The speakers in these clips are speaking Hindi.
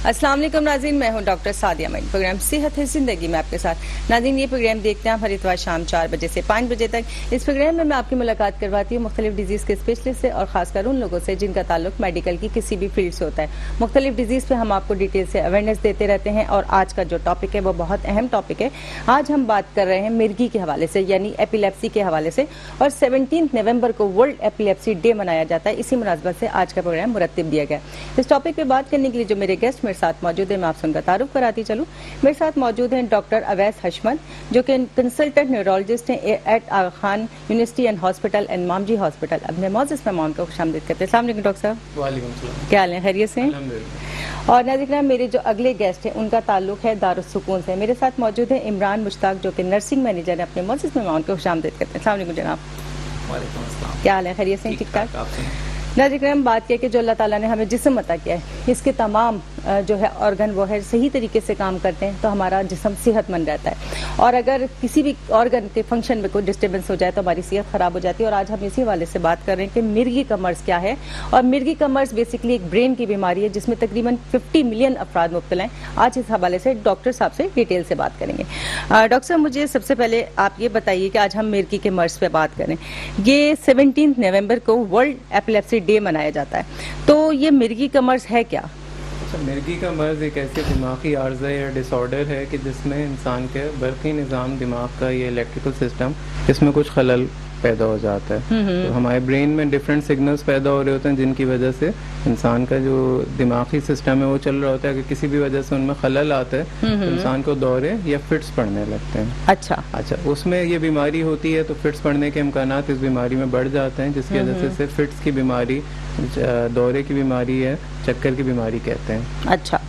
अस्सलाम वालेकुम नाज़रीन, मैं हूं डॉक्टर सादिया मईन। प्रोग्राम सेहत है जिंदगी में आपके साथ। नाज़रीन, ये प्रोग्राम देखते हैं हर इतवार शाम 4 बजे से 5 बजे तक। इस प्रोग्राम में मैं आपकी मुलाकात करवाती हूँ मुख्तलिफ डिजीज़ के स्पेशलिस्ट से और खासकर उन लोगों से जिनका ताल्लुक मेडिकल की किसी भी फील्ड से होता है। मुख्तलिफ डिजीज़ पे हम आपको डिटेल से अवेयरनेस देते रहते हैं और आज का जो टॉपिक है वो बहुत अहम टॉपिक है। आज हम बात कर रहे हैं मिर्गी के हवाले से, यानी एपिलेप्सी के हवाले से। और 17 नवंबर को वर्ल्ड एपिलेप्सी डे मनाया जाता है। इसी मुनासबत से आज का प्रोग्राम मुरत्तिब दिया गया। इस टॉपिक पे बात करने के लिए जो मेरे गेस्ट मेरे साथ मौजूद है, मैं आपसे उनका तारुफ कराती चलूं। मेरे साथ मौजूद हैं डॉक्टर अवैस हशमत, जो कि कंसल्टेंट न्यूरोलॉजिस्ट हैं at Aga Khan university and hospital and Mamji hospital. अपने मौजूद मेहमान को खुशामदीद करते हैं। अस्सलाम वालेकुम डॉक्टर साहब। वालेकुम सलाम। क्या हाल है, खैरियत से? और नाज़रीन, मेरे जो अगले गेस्ट हैं उनका ताल्लुक है दारुस्सुकून से। मेरे साथ मौजूद है इमरान मुश्ताक, जो कि नर्सिंग मैनेजर है। अपने मौजूद मेहमान को खुशामदीद करते हैं। अस्सलाम वालेकुम जनाब। वालेकुम अस्सलाम। क्या हाल है, खैरियत से? ठीक ठाक। नाज़रीन, हम बात किया कि जो अल्लाह ताला ने हमें जिस्म अता किया है, इसके तमाम जो है ऑर्गन वो है सही तरीके से काम करते हैं तो हमारा जिस्म सेहतमंद रहता है। और अगर किसी भी ऑर्गन के फंक्शन में कोई डिस्टर्बेंस हो जाए तो हमारी सेहत ख़राब हो जाती है। और आज हम इसी हवाले से बात कर रहे हैं कि मिर्गी का मर्ज़ क्या है। और मिर्गी का मर्ज़ बेसिकली एक ब्रेन की बीमारी है जिसमें तकरीबन 50 मिलियन अफराद मुब्तला हैं। आज इस हवाले से डॉक्टर साहब से डिटेल से बात करेंगे। डॉक्टर साहब, मुझे सबसे पहले आप ये बताइए कि आज हम मिर्गी के मर्ज़ पे बात करें। ये 17 नवंबर को वर्ल्ड एपिलेप्सी डे मनाया जाता है, तो ये मिर्गी का मर्ज़ है क्या? मिर्गी का मर्ज़ एक ऐसे दिमागी आर्ज़ा या डिसऑर्डर है कि जिसमें इंसान के बर्क़ी निज़ाम दिमाग का ये इलेक्ट्रिकल सिस्टम, इसमें कुछ खलल पैदा हो जाता है। तो हमारे ब्रेन में डिफरेंट सिग्नल्स पैदा हो रहे होते हैं जिनकी वजह से इंसान का जो दिमागी सिस्टम है वो चल रहा होता है। अगर किसी भी वजह से उनमें खलल आता है तो इंसान को दौरे या फिट्स पड़ने लगते हैं। अच्छा, उसमें ये बीमारी होती है तो फिट्स पड़ने के इम्कानात इस बीमारी में बढ़ जाते हैं, जिसकी वजह से फिट्स की बीमारी, दौरे की बीमारी है, चक्कर की बीमारी कहते हैं। अच्छा,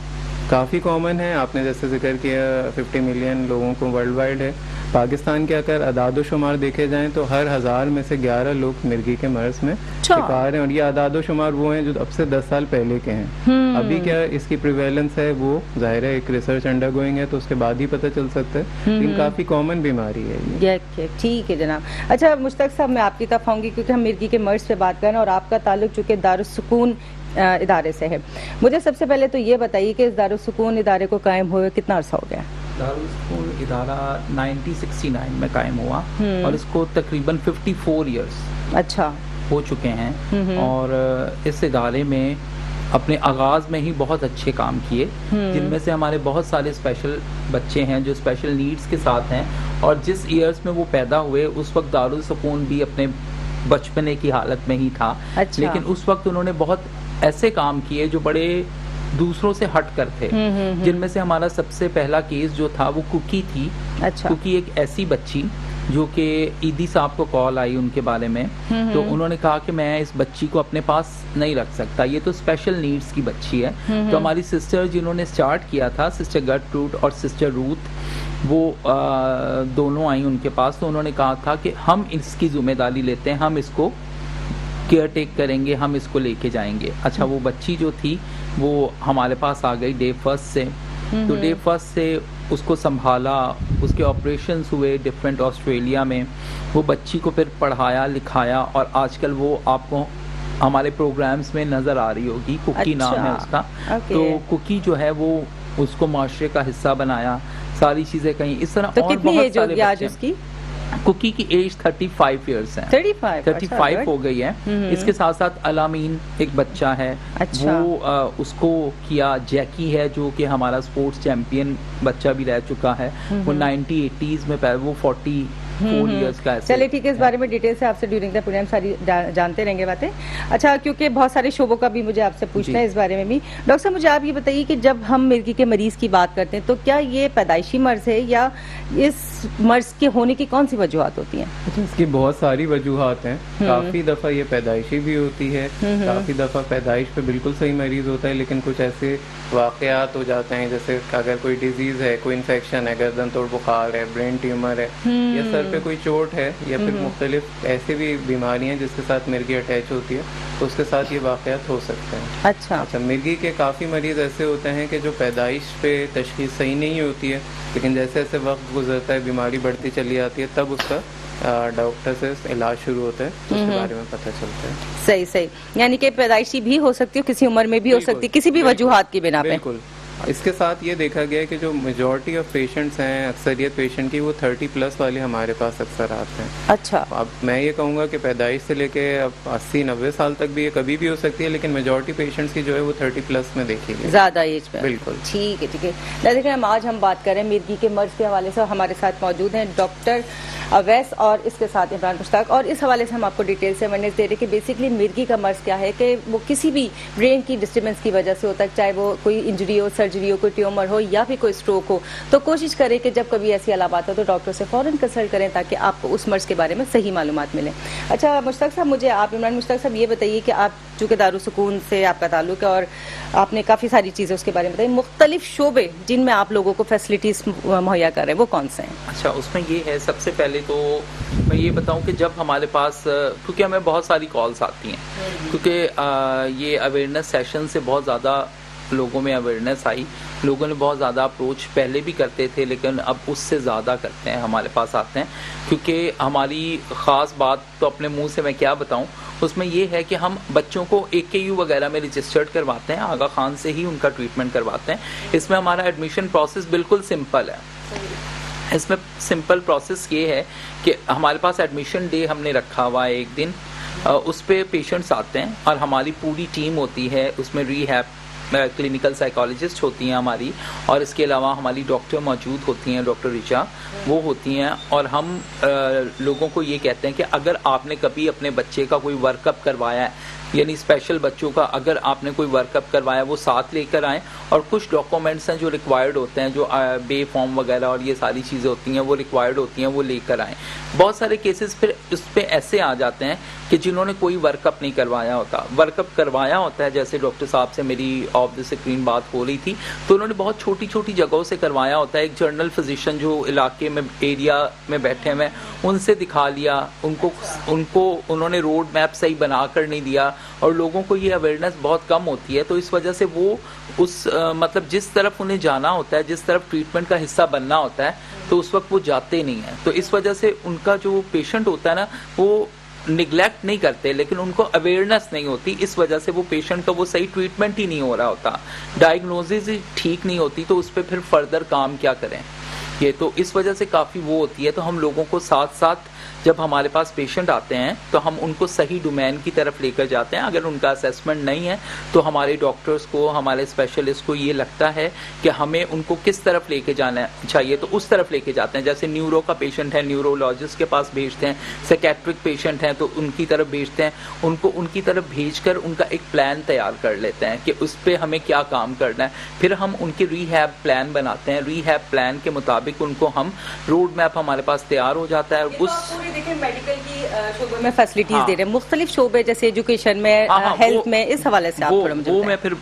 काफ़ी कॉमन है। आपने जैसे जिक्र किया 50 मिलियन लोगों को वर्ल्ड वाइड है। पाकिस्तान के अगर अदाद-ओ-शुमार देखे जाएं तो हर 1000 में से 11 लोग मिर्गी के मर्ज़ में शिकार हैं। और ये अदाद-ओ-शुमार वो हैं जो अब से 10 साल पहले के हैं। अभी क्या इसकी प्रिवेलेंस है वो जाहिर है एक रिसर्च अंडरगोइंग है तो उसके बाद ही पता चल सकता है, लेकिन काफ़ी कॉमन बीमारी है ये। ठीक है जनाब। अच्छा मुश्ताक साहब, मैं आपकी तरफ आऊँगी क्योंकि हम मिर्गी के मर्ज़ पे बात कर रहे हैं और आपका ताल्लुक चूँकि दारुस्सुकून इदारे से है। मुझे सबसे पहले तो ये बताइए कि इस दारुस्सुकून इदारे को कायम हुए कितना अर्सा हो गया? दारुस्सुकून इदारा 1969 में कायम हुआ और इसको तकरीबन 54 इयर्स अच्छा हो चुके हैं। और इस इदारे में अपने आगाज़ में ही बहुत अच्छे काम किए, जिनमें से हमारे बहुत सारे स्पेशल बच्चे हैं जो स्पेशल नीड्स के साथ हैं। और जिस ईयर्स में वो पैदा हुए उस वक्त दारुस्सुकून भी अपने बचपने की हालत में ही था। अच्छा। लेकिन उस वक्त उन्होंने बहुत ऐसे काम किए जो बड़े दूसरों से हट कर थे, जिनमें से हमारा सबसे पहला केस जो था वो कुकी थी। अच्छा। कुकी एक ऐसी बच्ची जो कि ईदी साहब को कॉल आई उनके बारे में, तो उन्होंने कहा कि मैं इस बच्ची को अपने पास नहीं रख सकता, ये तो स्पेशल नीड्स की बच्ची है। तो हमारी सिस्टर जिन्होंने स्टार्ट किया था, सिस्टर गर्टरूड और सिस्टर रूथ, वो दोनों आई उनके पास। तो उन्होंने कहा था कि हम इसकी जिम्मेदारी लेते हैं, हम इसको केयर टेक करेंगे, हम इसको लेके जाएंगे। अच्छा, वो बच्ची जो थी वो हमारे पास आ गई डे फर्स्ट से। तो डे फर्स्ट से उसको संभाला, उसके ऑपरेशंस हुए डिफरेंट ऑस्ट्रेलिया में। वो बच्ची को फिर पढ़ाया लिखाया और आजकल वो आपको हमारे प्रोग्राम्स में नज़र आ रही होगी। कुकी नाम है उसका। तो कुकी जो है वो उसको माशरे का हिस्सा बनाया, सारी चीज़ें कहीं इस तरह। तो और कितनी बहुत एज होगी आज उसकी? कुकी की एज 35 इयर्स है। 35 हो गई है। इसके साथ साथ अलामीन एक बच्चा है। अच्छा। वो उसको किया। जैकी है जो कि हमारा स्पोर्ट्स चैंपियन बच्चा भी रह चुका है। वो 1980s में वो 44 इयर्स का है। चलिए ठीक है, इस बारे में डिटेल से आपसे ड्यूरिंग द प्रोग्राम सारी जानते रहेंगे बातें। अच्छा, क्योंकि बहुत सारे शोबों का भी मुझे आपसे पूछना है इस बारे में भी। डॉक्टर साहब, मुझे आप ये बताइए कि जब हम मिर्गी के मरीज की बात करते हैं तो क्या ये पैदाइशी मर्ज है या इस मर्ज के होने की कौन सी वजूहत होती हैं? इसकी बहुत सारी वजूहत हैं। काफ़ी दफ़ा ये पैदाइशी भी होती है, काफ़ी दफ़ा पैदाइश पे बिल्कुल सही मरीज़ होता है, लेकिन कुछ ऐसे वाक़यात हो जाते हैं जैसे अगर कोई डिजीज़ है, कोई इन्फेक्शन है, गर्दन तोड़ बुखार है, ब्रेन ट्यूमर है, या सर पे कोई चोट है, या फिर मुख्तलिफ ऐसी भी बीमारियाँ जिसके साथ मिर्गी अटैच होती है, तो उसके साथ ये वाक़यात हो सकते हैं। अच्छा, मिर्गी के काफ़ी मरीज़ ऐसे होते हैं कि जो पैदाइश पे तशख़ीस सही नहीं होती है, लेकिन जैसे जैसे वक्त गुजरता है, बीमारी बढ़ती चली आती है, तब उसका डॉक्टर से इलाज शुरू होता है तो उसके बारे में पता चलता है। सही, यानी कि पैदाइशी भी हो सकती है, किसी उम्र में भी हो सकती है, किसी भी वजूहात की बिना पे। बिल्कुल। इसके साथ ये देखा गया है कि जो मेजॉरिटी ऑफ पेशेंट्स हैं, अक्सरियत पेशेंट की, वो 30+ वाले हमारे पास अक्सर आते हैं। अच्छा। अब मैं ये कहूँगा कि पैदाइश से लेके अब 80-90 साल तक भी ये कभी भी हो सकती है, लेकिन मेजॉरिटी पेशेंट्स की जो है वो 30+ में देखी गई, ज्यादा एज में। बिल्कुल। ठीक है, ठीक है। देखिए, आज हम बात कर रहे हैं मिर्गी के मर्ज के हवाले से। हमारे साथ मौजूद हैं डॉक्टर अवैस और इसके साथ इमरान मुश्ताक, और इस हवाले से हम आपको डिटेल से अवेयरनेस दे रहे हैं कि बेसिकली मिर्गी का मर्ज क्या है, कि वो किसी भी ब्रेन की डिस्टर्बेंस की वजह से होता है, चाहे वो कोई इंजरी हो, सर्जरी हो, कोई ट्यूमर हो या फिर कोई स्ट्रोक हो। तो कोशिश करें कि जब कभी ऐसी अलामात हो तो डॉक्टर से फ़ौरन कंसल्ट करें ताकि आपको उस मर्ज के बारे में सही मालूमात मिले। अच्छा मुश्ताक साहब, मुझे आप इमरान मुश्ताक साहब ये बताइए कि आप चूँकि दारुसुकून से आपका ताल्लुक है और आपने काफ़ी सारी चीज़ें उसके बारे में बताई, मुख्तलिफ शोबे जिनमें आप लोगों को फैसिलिटीज़ मुहैया कर रहे हैं वो कौन से हैं? अच्छा, उसमें ये है, सबसे पहले तो मैं ये बताऊं कि जब हमारे पास, क्योंकि हमें बहुत सारी कॉल्स आती हैं, क्योंकि ये अवेयरनेस सेशन से बहुत ज़्यादा लोगों में अवेयरनेस आई, लोगों ने बहुत ज़्यादा अप्रोच पहले भी करते थे लेकिन अब उससे ज़्यादा करते हैं, हमारे पास आते हैं। क्योंकि हमारी ख़ास बात तो अपने मुंह से मैं क्या बताऊं, उसमें ये है कि हम बच्चों को AKU वगैरह में रजिस्टर्ड करवाते हैं, आगा खान से ही उनका ट्रीटमेंट करवाते हैं। इसमें हमारा एडमिशन प्रोसेस बिल्कुल सिंपल है। इसमें सिंपल प्रोसेस ये है कि हमारे पास एडमिशन डे हमने रखा हुआ है एक दिन, उस पे पेशेंट्स आते हैं और हमारी पूरी टीम होती है, उसमें रीहैब क्लिनिकल साइकोलॉजिस्ट होती हैं हमारी, और इसके अलावा हमारी डॉक्टर मौजूद होती हैं, डॉक्टर रिचा वो होती हैं। और हम लोगों को ये कहते हैं कि अगर आपने कभी अपने बच्चे का कोई वर्कअप करवाया है, यानी स्पेशल बच्चों का अगर आपने कोई वर्कअप करवाया, वो साथ लेकर आएँ, और कुछ डॉक्यूमेंट्स हैं जो रिक्वायर्ड होते हैं, जो बे फॉर्म वगैरह और ये सारी चीज़ें होती हैं वो रिक्वायर्ड होती हैं, वो लेकर आएँ। बहुत सारे केसेस फिर उस पर ऐसे आ जाते हैं कि जिन्होंने कोई वर्कअप नहीं करवाया होता, वर्कअप करवाया होता है, जैसे डॉक्टर साहब से मेरी ऑफ द स्क्रीन बात हो रही थी, तो उन्होंने बहुत छोटी छोटी जगहों से करवाया होता है। एक जर्नल फिजिशियन जो इलाके में एरिया में बैठे हुए उनसे दिखा लिया, उनको उन्होंने रोड मैप सही बना कर नहीं दिया, और लोगों को ये अवेयरनेस बहुत कम होती है। तो इस वजह से वो उस मतलब जिस तरफ उन्हें जाना होता है, जिस तरफ ट्रीटमेंट का हिस्सा बनना होता है, तो उस वक्त वो जाते नहीं हैं। तो इस वजह से उनका जो पेशेंट होता है ना, वो निगलेक्ट नहीं करते, लेकिन उनको अवेयरनेस नहीं होती, इस वजह से वो पेशेंट का वो सही ट्रीटमेंट ही नहीं हो रहा होता, डायग्नोसिस ही ठीक नहीं होती, तो उस पर फिर फर्दर काम क्या करें ये, तो इस वजह से काफ़ी वो होती है। तो हम लोगों को साथ साथ जब हमारे पास पेशेंट आते हैं तो हम उनको सही डोमेन की तरफ लेकर जाते हैं। अगर उनका असेसमेंट नहीं है तो हमारे डॉक्टर्स को, हमारे स्पेशलिस्ट को ये लगता है कि हमें उनको किस तरफ लेके जाना चाहिए, तो उस तरफ लेके जाते हैं। जैसे न्यूरो का पेशेंट है, न्यूरोलॉजिस्ट के पास भेजते हैं, साइकेट्रिक पेशेंट हैं तो उनकी तरफ भेजते हैं, उनको उनकी तरफ भेजकर उनका एक प्लान तैयार कर लेते हैं कि उस पर हमें क्या काम करना है। फिर हम उनके रीहैब प्लान बनाते हैं, रीहैब प्लान के मुताबिक उनको हम रोड मैप हमारे पास तैयार हो जाता है। उस देखिए मेडिकल की शोबे में फैसिलिटीज दे रहे हैं, मुख्तलिफ शोबे जैसे एजुकेशन में, हेल्थ में, इस हवाले से आप थोड़ा मुझे वो मैं फिर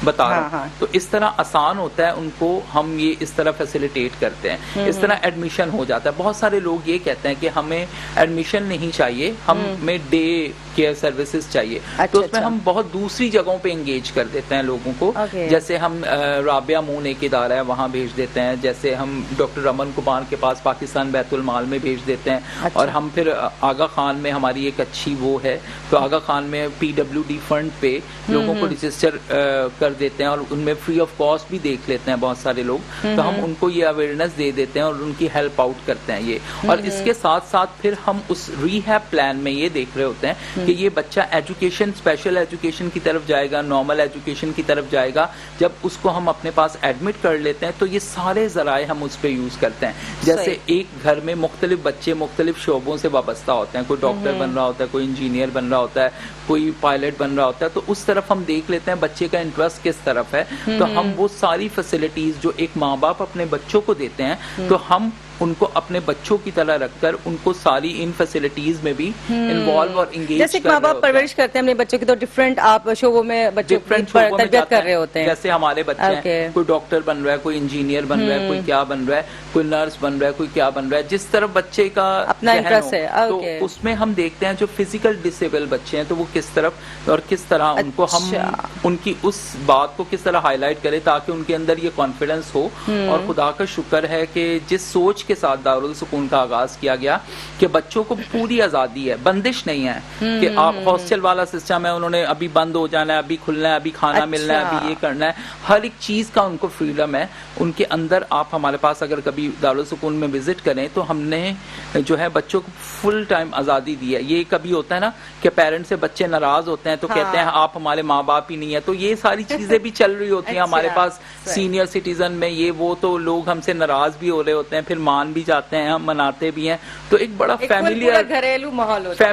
बता रहा हूँ। हाँ। तो इस तरह आसान होता है, उनको हम ये इस तरह फैसिलिटेट करते हैं, इस तरह एडमिशन हो जाता है। बहुत सारे लोग ये कहते हैं कि हमें एडमिशन नहीं चाहिए, हमें डे केयर सर्विसेज चाहिए। तो उसमें हम बहुत दूसरी जगहों पे एंगेज कर देते हैं लोगों को। जैसे हम राबिया मून एक इदारा है वहाँ भेज देते हैं, जैसे हम डॉक्टर रमन कुमार के पास पाकिस्तान बैतुल माल में भेज देते हैं। और हम फिर आगा खान में हमारी एक अच्छी वो है, तो आगा खान में PWD फंड पे लोगों को रजिस्टर कर देते हैं और उनमें फ्री ऑफ कॉस्ट भी देख लेते हैं बहुत सारे लोग। तो हम उनको ये अवेयरनेस दे देते हैं और उनकी हेल्प आउट करते हैं ये। और इसके साथ साथ फिर हम उस रीहैब प्लान में ये देख रहे होते हैं कि ये बच्चा एजुकेशन, स्पेशल एजुकेशन की तरफ जाएगा, नॉर्मल एजुकेशन की तरफ जाएगा। जब उसको हम अपने पास एडमिट कर लेते हैं तो ये सारे जराए हम उस पर यूज करते हैं। जैसे एक घर में मुख्तलिफ बच्चे मुख्तलिफ शोबों से वाबस्ता होते हैं, कोई डॉक्टर बन रहा होता है, कोई इंजीनियर बन रहा होता है, कोई पायलट बन रहा होता है, तो उस तरफ हम देख लेते हैं बच्चे का इंटरेस्ट किस तरफ है। तो हम वो सारी फैसिलिटीज जो एक माँ बाप अपने बच्चों को देते हैं, तो हम उनको अपने बच्चों की तरह रखकर उनको सारी इन फैसिलिटीज में भी इन्वॉल्व और इंगेज जैसे माँ बाप परवरिश करते हैं अपने बच्चों की, तो डिफरेंट आप शोबों में बच्चों की तरबियत कर रहे होते हैं। जैसे हमारे बच्चे हैं, कोई डॉक्टर बन रहा है, कोई इंजीनियर बन रहा है, कोई क्या बन रहा है, कोई नर्स बन रहा है, कोई क्या बन रहा है, जिस तरफ बच्चे का अपना इंटरेस्ट है। तो उसमें हम देखते हैं जो फिजिकल डिसेबल बच्चे हैं तो वो किस तरफ और किस तरह उनको हम उनकी उस बात को किस तरह हाईलाइट करें ताकि उनके अंदर ये कॉन्फिडेंस हो। और खुदा का शुक्र है कि जिस सोच के साथ दारुल सुकून का आगाज किया गया कि बच्चों को पूरी आजादी है, बंदिश नहीं है कि आप हॉस्टल वाला सिस्टम है, उन्होंने अभी बंद हो जाना है, अभी खुलना है, अभी खाना मिलना है, अभी ये करना है, हर एक चीज का उनको फ्रीडम है उनके अंदर। आप हमारे पास अगर कभी दारुल सुकून में विजिट करें तो हमने जो है बच्चों को फुल टाइम आजादी दी है। ये कभी होता है ना कि पेरेंट्स से बच्चे नाराज होते हैं तो कहते हैं आप हमारे माँ बाप ही नहीं है, तो ये सारी चीजें भी चल रही होती हैं हमारे पास सीनियर सिटीजन में, ये वो तो लोग हमसे नाराज भी हो रहे होते हैं, फिर मान भी जाते हैं, हम मनाते भी हैं, तो एक बड़ा फैमिलियर घरेलू माहौल होता है,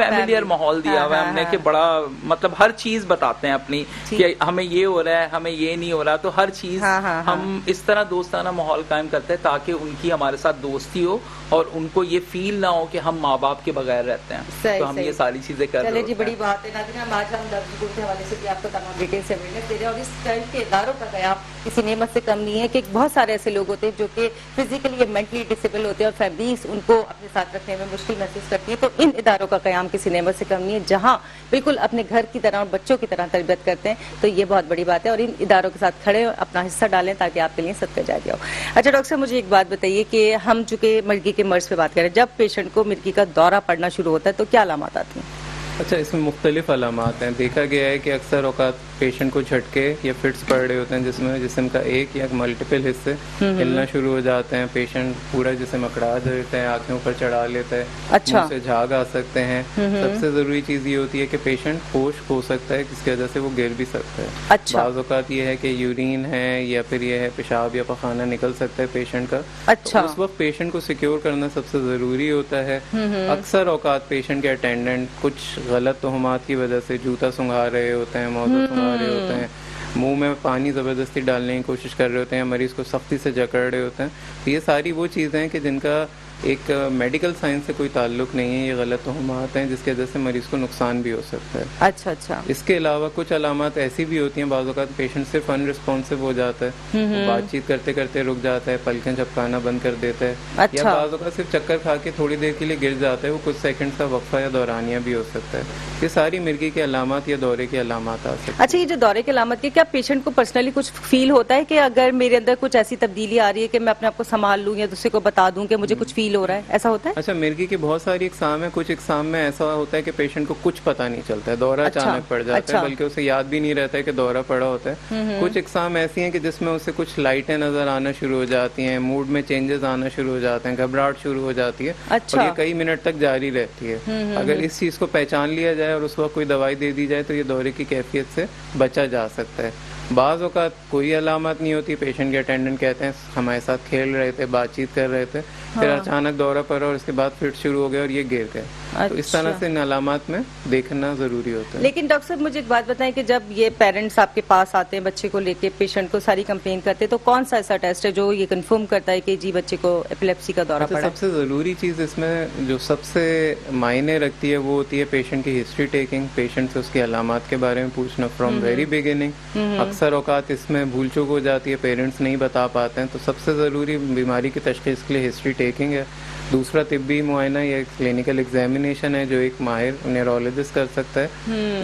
फैमिलियर माहौल दिया हुआ है हमने कि बड़ा मतलब हर चीज बताते हैं अपनी कि हमें ये हो रहा है, हमें ये नहीं हो रहा, तो हर चीज हम इस तरह दोस्ताना माहौल कायम करते हैं ताकि उनकी हमारे साथ दोस्ती हो और उनको ये फील ना हो कि हम माँ बाप के बगैर रहते हैं। तो हम ये सारी चीजें कर रहे हैं। जी, बड़ी बात है नाज़रीन, हम आज हम दारुल सुकून के हवाले से भी आपको तमाम डिटेल से अवेयरनेस दे रहे हैं और इस टाइप के इदारों का कयाम किसी नेमत से कम नहीं है कि बहुत सारे ऐसे लोग होते हैं जो कि फिजिकली या मेंटली डिसेबल होते हैं और फैमिलीज उनको अपने साथ रखने में मुश्किल महसूस करती है, तो इन इदारों का कयाम किसी नेमत से कम नहीं है जहाँ बिल्कुल अपने घर की तरह और बच्चों की तरह तरबियत करते हैं, तो ये बहुत बड़ी बात है और इन इदारों के साथ खड़े अपना हिस्सा डालें ताकि आपके लिए सदका जारिया हो। अच्छा डॉक्टर साहब, मुझे एक बात बताइए कि हम चूंकि मिर्गी के मर्ज पे बात करें, जब पेशेंट को मिर्गी का दौरा पड़ना शुरू होता है तो क्या अलामत आती हैं? अच्छा, इसमें मुख्तलिफ अलामात हैं। देखा गया है कि अक्सर औकात पेशेंट को झटके या फिट्स पड़ रहे होते हैं जिसमें जिस्म का एक या मल्टीपल हिस्से हिलना शुरू हो जाते हैं, पेशेंट पूरा जिस्म अकड़ा देता है, आंखें ऊपर चढ़ा लेता है, मुंह से झाग आ सकते हैं। सबसे जरूरी चीज ये होती है कि पेशेंट होश खो सकता है, जिसकी वजह से वो गिर भी सकता है। अच्छा। बाज़ औकात ये है कि यूरिन है या फिर ये है पेशाब या पखाना निकल सकता है पेशेंट का। अच्छा। तो उस वक्त पेशेंट को सिक्योर करना सबसे जरूरी होता है। अक्सर औकात पेशेंट के अटेंडेंट कुछ गलत तोहमात की वजह से जूता सुंघा रहे होते हैं, मौजूद सुंघा रहे होते हैं, मुंह में पानी ज़बरदस्ती डालने की कोशिश कर रहे होते हैं, मरीज़ को सख्ती से जकड़ रहे होते हैं। तो ये सारी वो चीज़ें हैं कि जिनका एक मेडिकल साइंस से कोई ताल्लुक नहीं है, ये गलत तोहमात हैं जिसकी वजह से मरीज़ को नुकसान भी हो सकता है। अच्छा अच्छा। इसके अलावा कुछ अलामत ऐसी भी होती हैं, बाज़ औक़ात पेशेंट सिर्फ अनरिस्पॉन्सिव हो जाता है, तो बातचीत करते करते रुक जाता है, पलकें झपकाना बंद कर देता है। अच्छा। या बाज़ औक़ात सिर्फ चक्कर खा के थोड़ी देर के लिए गिर जाता है, वो कुछ सेकंड का वक्फा या दौरानिया भी हो सकता है। ये सारी मिर्गी के अलामत या दौरे के अलामत आ सकते हैं। अच्छा, ये जो दौरे के अलामत के, क्या पेशेंट को पर्सनली कुछ फील होता है कि अगर मेरे अंदर कुछ ऐसी तब्दीली आ रही है कि मैं अपने आप को संभाल लूं या दूसरे को बता दूं कि मुझे कुछ फील हो रहा है, ऐसा होता है? अच्छा, मिर्गी की बहुत सारी इकसाम है। कुछ इकसाम में ऐसा होता है कि पेशेंट को कुछ पता नहीं चलता है, दौरा अचानक पड़ जाता है, बल्कि उसे याद भी नहीं रहता है कि दौरा पड़ा होता है। कुछ इकसाम ऐसी हैं कि जिसमें उसे कुछ लाइटें नजर आना शुरू हो जाती हैं, मूड में चेंजेस आना शुरू हो जाते हैं, घबराहट शुरू हो जाती है। अच्छा। और ये कई मिनट तक जारी रहती है। अगर इस चीज को पहचान लिया जाए और उस वक्त कोई दवाई दे दी जाए तो ये दौरे की कैफियत से बचा जा सकता है। बाज़ औक़ात कोई अलामत नहीं होती, पेशेंट के अटेंडेंट कहते हैं हमारे साथ खेल रहे थे, बातचीत कर रहे थे, फिर अचानक दौरा पड़ा और उसके बाद फिट शुरू हो गया और ये गिर गए। तो इस तरह से इन अलामत में देखना जरूरी होता है। लेकिन डॉक्टर साहब, मुझे एक बात बताएं कि जब ये पेरेंट्स आपके पास आते हैं बच्चे को लेके, पेशेंट को सारी कंप्लेन करते हैं, तो कौन सा ऐसा टेस्ट है जो ये कंफर्म करता है कि जी बच्चे को एपिलेप्सी का दौरा पड़ा? सबसे जरूरी चीज इसमें जो सबसे मायने रखती है वो होती है पेशेंट की हिस्ट्री टेकिंग, पेशेंट से उसकी अलामत के बारे में पूछना फ्रॉम वेरी बिगिनिंग। अक्सर औकात इसमें भूल चूक हो जाती है, पेरेंट्स नहीं बता पाते हैं, तो सबसे ज़रूरी बीमारी की तशख़ीस के लिए हिस्ट्री टेकिंग है। दूसरा तिब्बी मुआयना या क्लिनिकल एग्जामिनेशन है जो एक माहिर न्यूरोलॉजिस्ट कर सकता है।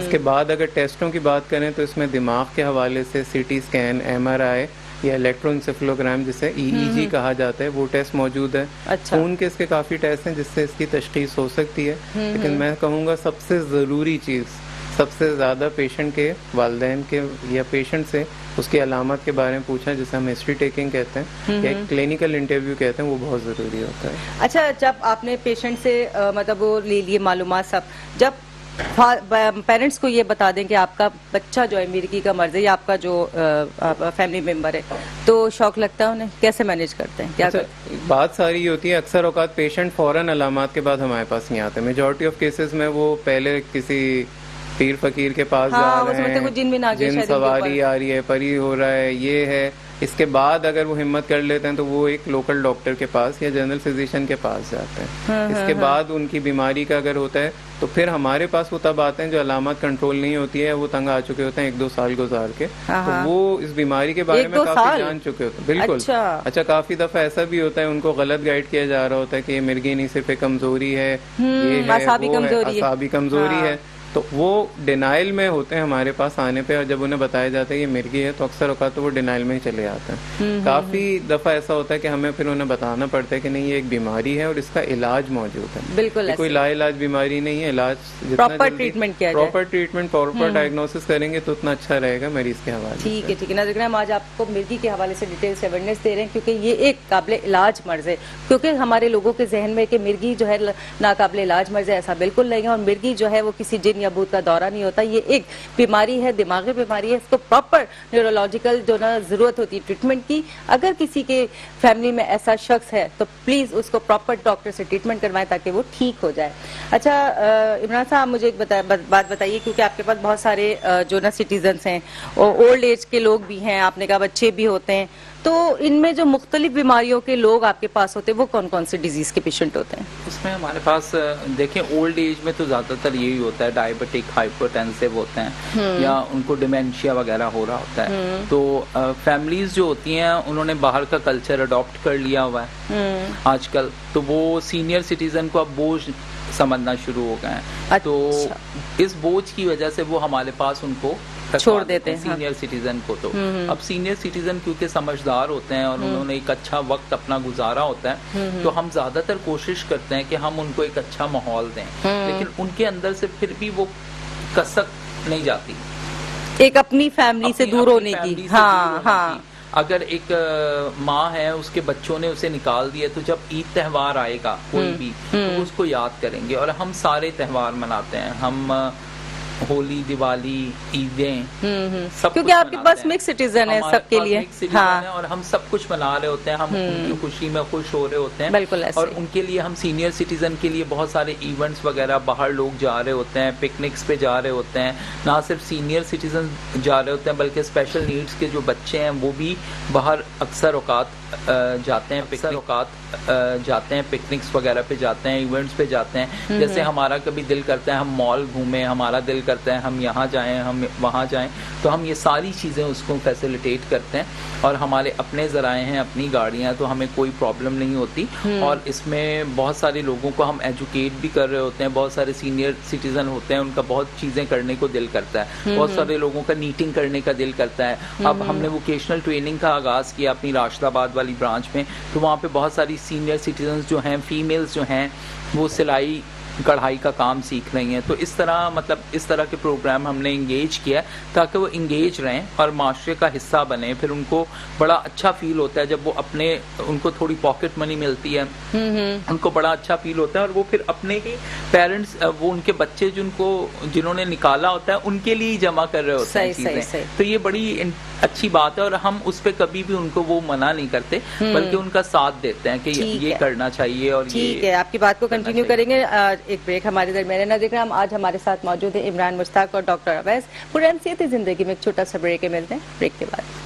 इसके बाद अगर टेस्टों की बात करें तो इसमें दिमाग के हवाले से सीटी स्कैन, MRI या इलेक्ट्रोएन्सेफेलोग्राम जिसे EEG कहा जाता है, वो टेस्ट मौजूद है। अच्छा। खून के इसके काफ़ी टेस्ट हैं जिससे इसकी तशख़ीस हो सकती है। लेकिन मैं कहूँगा सबसे ज़रूरी चीज़, सबसे ज़्यादा पेशेंट के वालिदैन के या पेशेंट से उसकी अलामत के बारे में पूछना, जिसे हम हिस्ट्री टेकिंग कहते हैं या क्लिनिकल इंटरव्यू कहते हैं, वो बहुत ज़रूरी होता है। अच्छा, जब आपने पेशेंट से मतलब वो ले लिए मालूमात सब, जब पेरेंट्स को ये बता दें कि आपका बच्चा जो है मिर्गी का मर्ज है या आपका जो फैमिली मेंबर है, तो शौक लगता है उन्हें? कैसे मैनेज करते हैं, क्या करते हैं? बात सारी होती है, अक्सर औकात पेशेंट फौरन अलामत के बाद हमारे पास नहीं आते। मेजॉरिटी ऑफ केसेस में वो पहले किसी पीर फकीर के पास जा रहे हैं, जिन सवारी आ रही है, परी हो रहा है, ये है। इसके बाद अगर वो हिम्मत कर लेते हैं तो वो एक लोकल डॉक्टर के पास या जनरल फिजिशियन के पास जाते हैं। इसके बाद उनकी बीमारी का अगर होता है तो फिर हमारे पास वो तब आते हैं जो अलामत कंट्रोल नहीं होती है, वो तंग आ चुके होते हैं 1-2 साल गुजार के, तो वो इस बीमारी के बारे में काफी जान चुके होते हैं। बिल्कुल। अच्छा, काफी दफा ऐसा भी होता है उनको गलत गाइड किया जा रहा होता है कि ये मिर्गी नहीं, सिर्फ एक कमजोरी है, ये है, वो है, असाबी कमजोरी है। तो वो डिनाइल में होते हैं हमारे पास आने पे, और जब उन्हें बताया जाता है ये मिर्गी है तो अक्सर औकात तो वो डिनाइल में ही चले जाते हैं। काफी दफा ऐसा होता है कि हमें फिर उन्हें बताना पड़ता है कि नहीं ये एक बीमारी है और इसका इलाज मौजूद है। बिल्कुल ये कोई लाइलाज बीमारी नहीं है, इलाज प्रॉपर ट्रीटमेंट किया जाए, प्रॉपर ट्रीटमेंट प्रॉपर डायग्नोसिस करेंगे तो उतना अच्छा रहेगा मरीज के हवाले। ठीक है, ठीक है नाज़रीन, हम आज आपको मिर्गी के हवाले से डिटेल से अवेयरनेस दे रहे हैं क्योंकि ये एक काबिल इलाज मर्ज है। क्योंकि हमारे लोगों के जहन में कि मिर्गी जो है नाकाबिल इलाज मर्ज है, ऐसा बिल्कुल नहीं है। और मिर्गी जो है वो किसी जिन या भूत का दौरा नहीं होता, ये एक बीमारी है, दिमागी बीमारी है। इसको प्रॉपर न्यूरोलॉजिकल जो ना जरूरत होती है ट्रीटमेंट की। अगर किसी के फैमिली में ऐसा शख्स है तो प्लीज उसको प्रॉपर डॉक्टर से ट्रीटमेंट करवाएं ताकि वो ठीक हो जाए। अच्छा इमरान साहब, मुझे एक बात बताइए, क्योंकि आपके पास बहुत सारे जो ना सिटीजन्स हैं और ओल्ड एज के लोग भी हैं, आपने कहा बच्चे भी होते हैं, तो इनमें जो मुख्तलिफ बीमारियों के लोग आपके पास होते हैं वो कौन कौन से डिजीज के पेशेंट होते हैं? इसमें हमारे पास देखें ओल्ड एज में तो ज्यादातर यही होता है, डायबिटिक हाइपरटेंसिव होते हैं या उनको डिमेंशिया वगैरह हो रहा होता है। तो फैमिलीज जो होती हैं उन्होंने बाहर का कल्चर अडॉप्ट कर लिया हुआ है आजकल, तो वो सीनियर सिटीजन को अब बोझ समझना शुरू हो गए हैं। अच्छा। तो इस बोझ की वजह से वो हमारे पास उनको छोड़ देते हैं सीनियर सिटीजन को। तो अब सीनियर सिटीजन क्योंकि समझदार होते हैं और उन्होंने एक अच्छा वक्त अपना गुजारा होता है, तो हम ज्यादातर कोशिश करते हैं कि हम उनको एक अच्छा माहौल दें, लेकिन उनके अंदर से फिर भी वो कसक नहीं जाती एक अपनी फैमिली से दूर होने की। हाँ हाँ, अगर एक माँ है उसके बच्चों ने उसे निकाल दिया, तो जब ईद त्यौहार आएगा कोई भी तो उसको याद करेंगे। और हम सारे त्यौहार मनाते हैं, हम होली, दिवाली, ईदें, सब क्योंकि आपके पास मिक्स सिटीजन है सबके लिए। हाँ, और हम सब कुछ मना रहे होते हैं, हम उनकी खुशी में खुश हो रहे होते हैं। बिल्कुल ऐसे। और उनके लिए हम सीनियर सिटीजन के लिए बहुत सारे इवेंट्स वगैरह, बाहर लोग जा रहे होते हैं, पिकनिक्स पे जा रहे होते हैं। ना सिर्फ सीनियर सिटीजन जा रहे होते हैं बल्कि स्पेशल नीड्स के जो बच्चे हैं वो भी बाहर अक्सर औकात जाते हैं, पिकनिक्स वगैरह पे जाते हैं, इवेंट्स पे जाते हैं। जैसे हमारा कभी दिल करता है हम मॉल घूमें, हमारा दिल करता है हम यहाँ जाएं, हम वहाँ जाएं, तो हम ये सारी चीज़ें उसको फैसिलिटेट करते हैं। और हमारे अपने ज़राए हैं, अपनी गाड़ियाँ, तो हमें कोई प्रॉब्लम नहीं होती। और इसमें बहुत सारे लोगों को हम एजुकेट भी कर रहे होते हैं। बहुत सारे सीनियर सिटीजन होते हैं, उनका बहुत चीज़ें करने को दिल करता है। बहुत सारे लोगों का नीटिंग करने का दिल करता है। अब हमने वोकेशनल ट्रेनिंग का आगाज़ किया अपनी राशिदाबाद वाली ब्रांच में, तो वहाँ पे बहुत सारी सीनियर सिटीजन जो हैं, फीमेल्स जो हैं, वो सिलाई कढ़ाई का काम सीख रही हैं। तो इस तरह मतलब इस तरह के प्रोग्राम हमने इंगेज किया ताकि वो इंगेज रहें और माशरे का हिस्सा बने। फिर उनको बड़ा अच्छा फील होता है जब वो अपने, उनको थोड़ी पॉकेट मनी मिलती है, उनको बड़ा अच्छा फील होता है। और वो फिर अपने ही पेरेंट्स, वो उनके बच्चे जिन्होंने निकाला होता है उनके लिए जमा कर रहे होते हैं चीजें। तो ये बड़ी अच्छी बात है और हम उस पर कभी भी उनको वो मना नहीं करते, बल्कि उनका साथ देते हैं कि ये करना चाहिए। और ठीक है, आपकी बात को कंटिन्यू करेंगे। एक ब्रेक हमारे दरमियान नज़र हम आज हमारे साथ मौजूद है इमरान मुश्ताक और डॉक्टर अवैस। प्रोग्राम सेहत जिंदगी में एक छोटा सा ब्रेक मिलते हैं, ब्रेक के बाद।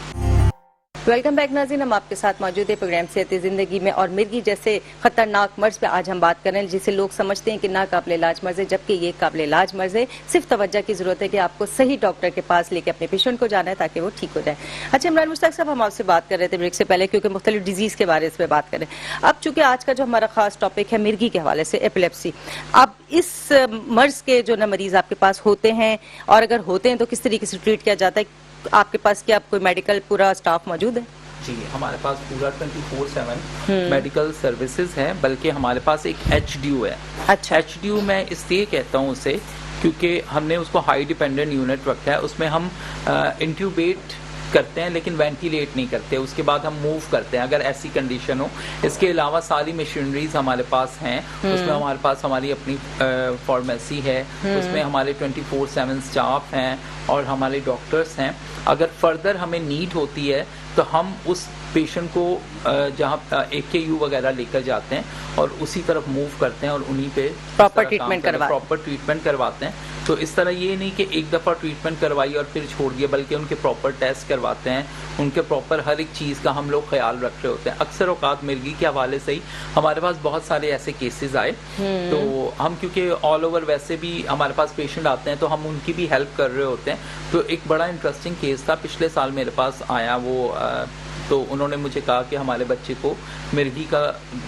वेलकम बैक नाज़रीन, हम आपके साथ मौजूद है प्रोग्राम सेहत जिंदगी में। और मिर्गी जैसे खतरनाक मर्ज पे आज हम बात कर रहे हैं जिसे लोग समझते हैं कि नाकाबिल इलाज मर्ज है, जबकि ये काबिल इलाज मर्ज है। सिर्फ तवज्जो की जरूरत है कि आपको सही डॉक्टर के पास लेके अपने पेशेंट को जाना है ताकि वो ठीक हो जाए। अच्छा इमरान मुश्ताक साहब, हम आपसे बात कर रहे थे ब्रेक से पहले क्योंकि मुख्तलिफ डिजीज के बारे में बात करें। अब चूंकि आज का जो हमारा खास टॉपिक है मिर्गी के हवाले से एपिलेप्सी, अब इस मर्ज के जो ना मरीज आपके पास होते हैं और अगर होते हैं तो किस तरीके से ट्रीट किया जाता है? आपके पास क्या कोई मेडिकल पूरा स्टाफ मौजूद है? जी, हमारे पास पूरा 24/7 मेडिकल सर्विसेज है, बल्कि हमारे पास एक HDU है। अच्छा, HDU मैं इसलिए कहता हूँ उसे क्योंकि हमने उसको हाई डिपेंडेंट यूनिट रखा है। उसमें हम इंट्यूबेट करते हैं लेकिन वेंटिलेट नहीं करते, उसके बाद हम मूव करते हैं अगर ऐसी कंडीशन हो। इसके अलावा सारी मशीनरीज हमारे पास हैं, उसमें हमारे पास हमारी अपनी फार्मेसी है, उसमें हमारे 24/7 स्टाफ हैं और हमारे डॉक्टर्स हैं। अगर फर्दर हमें नीड होती है तो हम उस पेशेंट को जहाँ AKU वगैरह लेकर जाते हैं और उसी तरफ मूव करते हैं और उन्हीं पे प्रॉपर ट्रीटमेंट करवाते हैं। तो इस तरह ये नहीं कि एक दफ़ा ट्रीटमेंट करवाई और फिर छोड़ दिया, बल्कि उनके प्रॉपर टेस्ट करवाते हैं, उनके प्रॉपर हर एक चीज़ का हम लोग ख्याल रख रहे होते हैं। अक्सर औकात मिर्गी के हवाले से ही हमारे पास बहुत सारे ऐसे केसेस आए, तो हम क्योंकि ऑल ओवर वैसे भी हमारे पास पेशेंट आते हैं तो हम उनकी भी हेल्प कर रहे होते हैं। तो एक बड़ा इंटरेस्टिंग केस था, पिछले साल मेरे पास आया, वो तो उन्होंने मुझे कहा कि हमारे बच्चे को मिर्गी का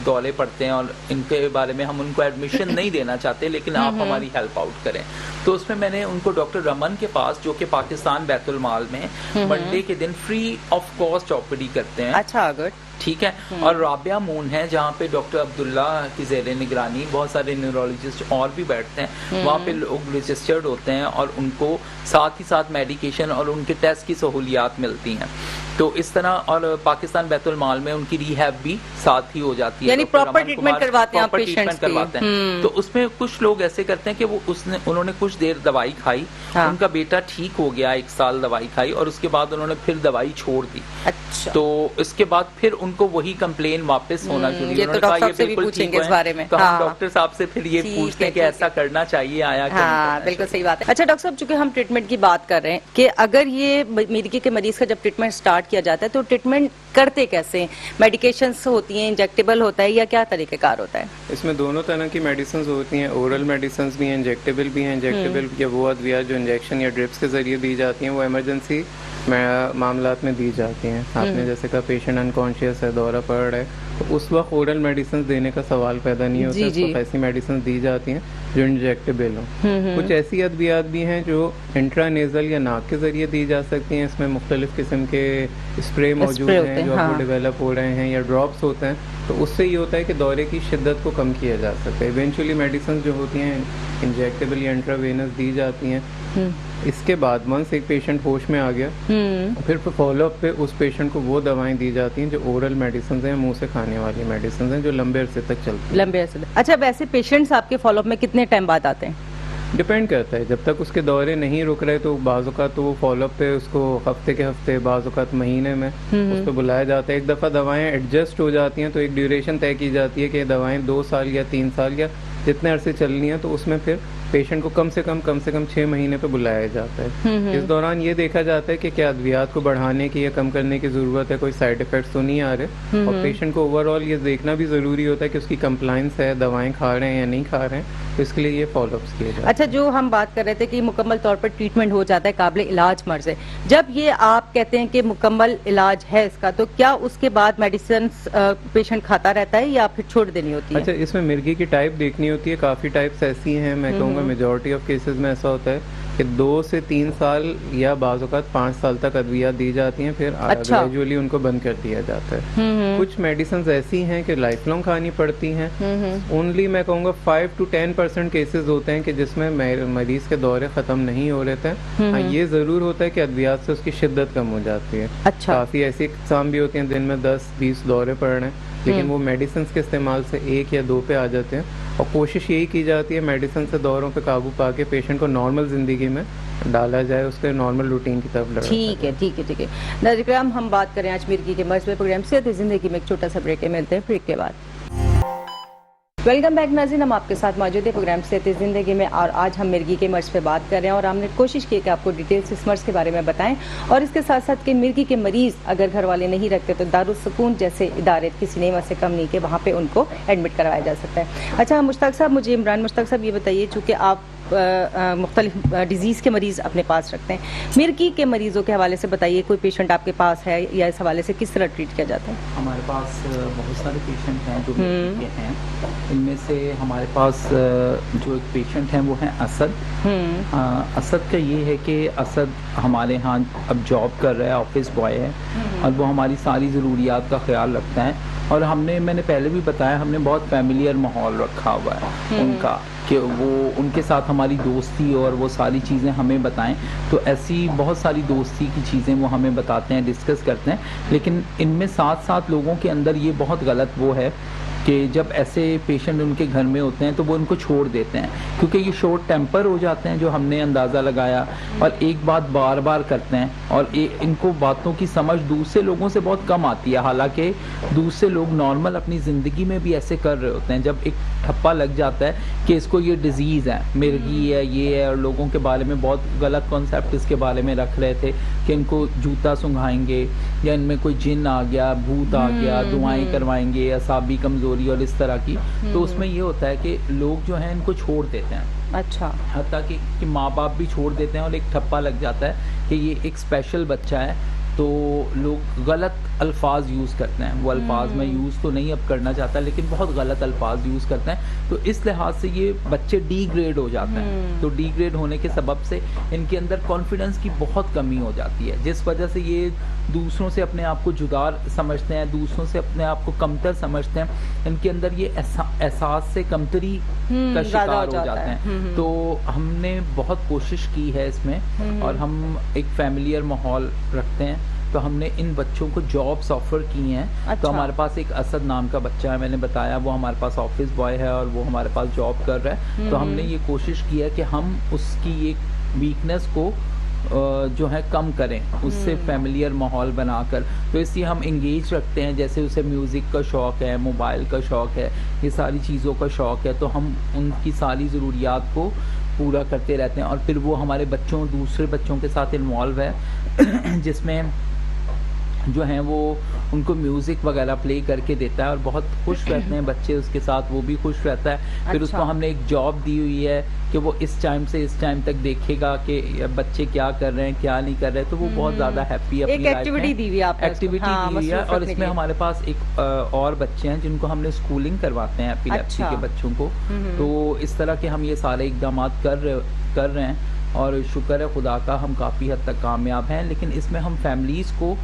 दौरे पड़ते हैं और इनके बारे में हम उनको एडमिशन नहीं देना चाहते, लेकिन आप हमारी हेल्प आउट करें। तो उसमें मैंने उनको डॉक्टर रमन के पास, जो कि पाकिस्तान बैतुल माल में मंडे के दिन फ्री ऑफ कॉस्ट ओपीडी करते हैं। अच्छा, गुड, ठीक है। और राबिया मून है जहाँ पे डॉक्टर अब्दुल्ला की ज़ेरे निगरानी बहुत सारे न्यूरोलॉजिस्ट और भी बैठते हैं। वहाँ पे लोग रजिस्टर्ड होते हैं और उनको साथ ही साथ मेडिकेशन और उनके टेस्ट की सहूलियात मिलती हैं। तो इस तरह, और पाकिस्तान बैतुल माल में उनकी रिहैब भी साथ ही हो जाती है, यानी प्रॉपर ट्रीटमेंट करवाते हैं आप पेशेंट्स करवाते हैं। तो उसमें कुछ लोग ऐसे करते हैं कि वो उन्होंने कुछ देर दवाई खाई, उनका बेटा ठीक हो गया, 1 साल दवाई खाई, और उसके बाद उन्होंने फिर दवाई छोड़ दी। अच्छा। तो इसके बाद फिर उनको वही कंप्लेन वापस होना शुरू हुई। ये तो डॉक्टर साहब से भी पूछेंगे इस बारे में। तो हम डॉक्टर साहब से फिर ये पूछते हैं कि ऐसा करना चाहिए आया कि हाँ, बिल्कुल सही बात है। अच्छा डॉक्टर साहब, चूंकि हम ट्रीटमेंट की बात कर रहे हैं कि अगर ये मिर्गी के मरीज का जब ट्रीटमेंट स्टार्ट किया जाता है तो ट्रीटमेंट करते कैसे? मेडिकेशंस होती हैं, इंजेक्टेबल होता है, या क्या तरीकेकार होता है? इसमें दोनों तरह की मेडिसिन होती हैं, ओरल मेडिसिन भी हैं, इंजेक्टेबल भी हैं। इंजेक्टेबल या वो अद्वियात जो इंजेक्शन या ड्रिप्स के जरिए दी जाती हैं, वो इमरजेंसी मामलात में दी जाती हैं। आपने जैसे कहा पेशेंट अनकॉन्शियस है, दौरा पड़ रहा है, तो उस वक्त ओरल मेडिसिन देने का सवाल पैदा नहीं होता। उसको ऐसी मेडिसिन दी जाती हैं जो इंजेक्टेबल हो। कुछ ऐसी अद्वियात भी हैं जो इंट्रानेजल या नाक के जरिए दी जा सकती हैं। इसमें मुख्तलिफ किस्म के स्प्रे मौजूद हैं जो आपको डेवलप हो रहे हैं, या ड्रॉप्स होते हैं। तो उससे ये होता है कि दौरे की शिद्दत को कम किया जा सकता है। इवेंचुअली मेडिसिन जो होती हैं इंजेक्टेबल या इंट्रावेनस दी जाती हैं। इसके बाद वंस एक पेशेंट होश में आ गया, फिर फॉलोअप पे उस पेशेंट को वो दवाएं दी जाती हैं जो ओरल मेडिसिन हैं, मुंह से खाने वाली मेडिसिन हैं, जो लंबे अरसे तक चलती हैं। लंबे अरसे। अच्छा, वैसे पेशेंट्स आपके फॉलोअप में कितने टाइम बाद आते हैं? डिपेंड करता है। जब तक उसके दौरे नहीं रुक रहे तो बाज़-औक़ात तो वो फॉलोअप पे उसको हफ्ते के हफ्ते, बाज़-औक़ात महीने में उसको बुलाया जाता है। एक दफ़ा दवाएं एडजस्ट हो जाती हैं तो एक ड्यूरेशन तय की जाती है कि दवाएं 2 साल या 3 साल या जितने अरसे चलनी है, तो उसमें फिर पेशेंट को कम से कम 6 महीने पे बुलाया जाता है। इस दौरान ये देखा जाता है कि क्या अद्वियात को बढ़ाने की या कम करने की ज़रूरत है, कोई साइड इफ़ेक्ट्स तो नहीं आ रहे, और पेशेंट को ओवरऑल ये देखना भी ज़रूरी होता है कि उसकी कंप्लाइंस है, दवाएं खा रहे हैं या नहीं खा रहे हैं। तो इसके लिए ये फॉलोअप्स किए जाते हैं। अच्छा, जो हम बात कर रहे थे कि मुकम्मल तौर पर ट्रीटमेंट हो जाता है काबिल इलाज मर्ज है, जब ये आप कहते हैं कि मुकम्मल इलाज है इसका, तो क्या उसके बाद मेडिसिन पेशेंट खाता रहता है या फिर छोड़ देनी होती है? अच्छा, इसमें मिर्गी की टाइप देखनी होती है। काफ़ी टाइप्स ऐसी हैं, मैं कहूँगा मेजॉरिटी ऑफ केसेस में ऐसा होता है कि 2 से 3 साल या बाज़-औक़ात 5 साल तक अद्वियात दी जाती हैं, फिर ग्रेजुअली उनको बंद कर दिया जाता है। कुछ मेडिसिन ऐसी हैं कि लाइफ लॉन्ग खानी पड़ती हैं। ओनली मैं कहूँगा 5 to 10% केसेस होते हैं कि जिसमें मरीज के दौरे ख़त्म नहीं हो रहे थे। हाँ, ये ज़रूर होता है कि अद्वियात से उसकी शिद्दत कम हो जाती है। अच्छा। काफ़ी ऐसी इक़साम भी होती हैं दिन में 10-20 दौरे पड़ रहे हैं, लेकिन वो मेडिसिन के इस्तेमाल से 1 या 2 पे आ जाते हैं, और कोशिश यही की जाती है मेडिसिन से दौरों पे काबू पाके पेशेंट को नॉर्मल ज़िंदगी में डाला जाए, उसके नॉर्मल रूटीन की तरफ लगा। ठीक है। नाज़रीन, हम बात करें आज मिर्गी के मर्ज पे। प्रोग्राम सेहत ज़िंदगी में एक छोटा सा ब्रेक है, मिलते हैं ब्रेक के बाद। वेलकम बैक नाज़रीन, हम आपके साथ मौजूद है प्रोग्राम सेहत ज़िंदगी में, और आज हम मिर्गी के मर्ज पे बात कर रहे हैं, और हमने कोशिश की कि आपको डिटेल्स इस मर्ज के बारे में बताएं, और इसके साथ साथ कि मिर्गी के मरीज़ अगर घर वाले नहीं रखते तो दारुस्सकून जैसे इदारे किसी नेमा से कम नहीं के वहाँ पे उनको एडमिट करवाया जा सकता है। अच्छा मुश्ताक साहब, मुझे इमरान मुश्ताक साहब ये बताइए, चूँकि आप मुख्तलिफ डिजीज़ के मरीज़ अपने पास रखते हैं, मिर्गी के मरीज़ों के हवाले से बताइए, कोई पेशेंट आपके पास है या इस हवाले से किस तरह ट्रीट किया जाता है? हमारे पास बहुत सारे पेशेंट हैं जो मिर्गी के हैं। इनमें से हमारे पास जो एक पेशेंट हैं वो हैं असद। असद का ये है कि असद हमारे यहाँ अब जॉब कर रहा है, ऑफिस बॉय है, और वो हमारी सारी ज़रूरियात का ख्याल रखता है। और मैंने पहले भी बताया, हमने बहुत फैमिलियर माहौल रखा हुआ है उनका, कि वो उनके साथ हमारी दोस्ती और वो सारी चीज़ें हमें बताएं। तो ऐसी बहुत सारी दोस्ती की चीज़ें वो हमें बताते हैं, डिस्कस करते हैं। लेकिन इनमें साथ साथ लोगों के अंदर ये बहुत गलत वो है कि जब ऐसे पेशेंट उनके घर में होते हैं तो वो उनको छोड़ देते हैं, क्योंकि ये शॉर्ट टेम्पर हो जाते हैं, जो हमने अंदाज़ा लगाया, और एक बात बार बार करते हैं, और इनको बातों की समझ दूसरे लोगों से बहुत कम आती है। हालांकि दूसरे लोग नॉर्मल अपनी ज़िंदगी में भी ऐसे कर रहे होते हैं। जब एक ठप्पा लग जाता है कि इसको ये डिजीज़ है, मिर्गी है, ये है, और लोगों के बारे में बहुत गलत कॉन्सेप्ट इसके बारे में रख रहे थे कि इनको जूता सुंघाएंगे, या इनमें कोई जिन आ गया, भूत आ गया, दुआएं करवाएंगे, असाबी कमजोरी और इस तरह की। तो उसमें ये होता है कि लोग जो हैं इनको छोड़ देते हैं। अच्छा। हत्ता कि माँ बाप भी छोड़ देते हैं, और एक ठप्पा लग जाता है कि ये एक स्पेशल बच्चा है, तो लोग गलत अल्फाज यूज़ करते हैं। वो अल्फाज मैं यूज़ तो नहीं अब करना चाहता, लेकिन बहुत गलत अल्फाज यूज़ करते हैं। तो इस लिहाज से ये बच्चे डिग्रेड हो जाते हैं। तो डिग्रेड होने के सबब से इनके अंदर कॉन्फिडेंस की बहुत कमी हो जाती है, जिस वजह से ये दूसरों से अपने आप को जुदा समझते हैं, दूसरों से अपने आप को कमतर समझते हैं। इनके अंदर ये एहसास से कमतरी का शिकार हो जाते हैं। तो हमने बहुत कोशिश की है इसमें, और हम एक फैमिलियर माहौल रखते हैं। तो हमने इन बच्चों को जॉब्स ऑफर की हैं। अच्छा। तो हमारे पास एक असद नाम का बच्चा है, मैंने बताया, वो हमारे पास ऑफिस बॉय है और वो हमारे पास जॉब कर रहा है। तो हमने ये कोशिश की है कि हम उसकी एक वीकनेस को जो है कम करें, उससे फैमिलियर माहौल बनाकर। तो इसलिए हम इंगेज रखते हैं, जैसे उसे म्यूज़िक का शौक़ है, मोबाइल का शौक़ है, ये सारी चीज़ों का शौक़ है, तो हम उनकी सारी ज़रूरियात को पूरा करते रहते हैं। और फिर वो हमारे बच्चों, दूसरे बच्चों के साथ इन्वॉल्व है, जिसमें जो हैं वो उनको म्यूज़िक वगैरह प्ले करके देता है और बहुत खुश रहते हैं बच्चे उसके साथ, वो भी खुश रहता है। फिर उसको हमने एक जॉब दी हुई है कि वो इस टाइम से इस टाइम तक देखेगा कि बच्चे क्या कर रहे हैं, क्या नहीं कर रहे हैं। तो वो बहुत ज़्यादा हैप्पी है। एक एक्टिविटी दी हुई है आपने, एक्टिविटी दी हुई है। और इसमें हमारे पास एक और बच्चे हैं जिनको हमने स्कूलिंग करवाते हैं एपिलेप्सी के बच्चों को। तो इस तरह के हम ये सारे इकदाम कर रहे हैं, और शुक्र है खुदा का, हम काफ़ी हद तक कामयाब हैं। लेकिन इसमें हम फैमिलीज़ को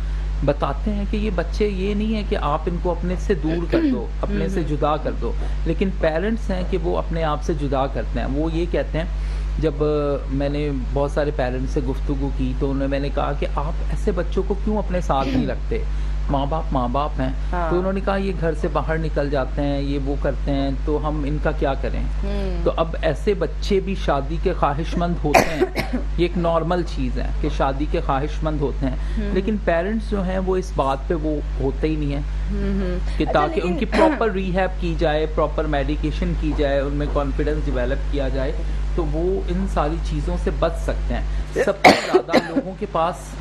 बताते हैं कि ये बच्चे, ये नहीं है कि आप इनको अपने से दूर कर दो, अपने से जुदा कर दो, लेकिन पेरेंट्स हैं कि वो अपने आप से जुदा करते हैं। वो ये कहते हैं, जब मैंने बहुत सारे पेरेंट्स से गुफ्तगू की तो मैंने कहा कि आप ऐसे बच्चों को क्यों अपने साथ नहीं रखते, माँ बाप हैं। हाँ। तो उन्होंने कहा ये घर से बाहर निकल जाते हैं, ये वो करते हैं, तो हम इनका क्या करें। तो अब ऐसे बच्चे भी शादी के ख्वाहिशमंद होते हैं, ये एक नॉर्मल चीज़ है कि शादी के ख्वाहिशमंद होते हैं, लेकिन पेरेंट्स जो हैं वो इस बात पे वो होते ही नहीं है कि ताकि उनकी प्रॉपर रिहैब की जाए, प्रॉपर मेडिकेशन की जाए, उनमें कॉन्फिडेंस डेवलप किया जाए, तो वो इन सारी चीज़ों से बच सकते हैं। सबसे ज़्यादा लोगों के पास,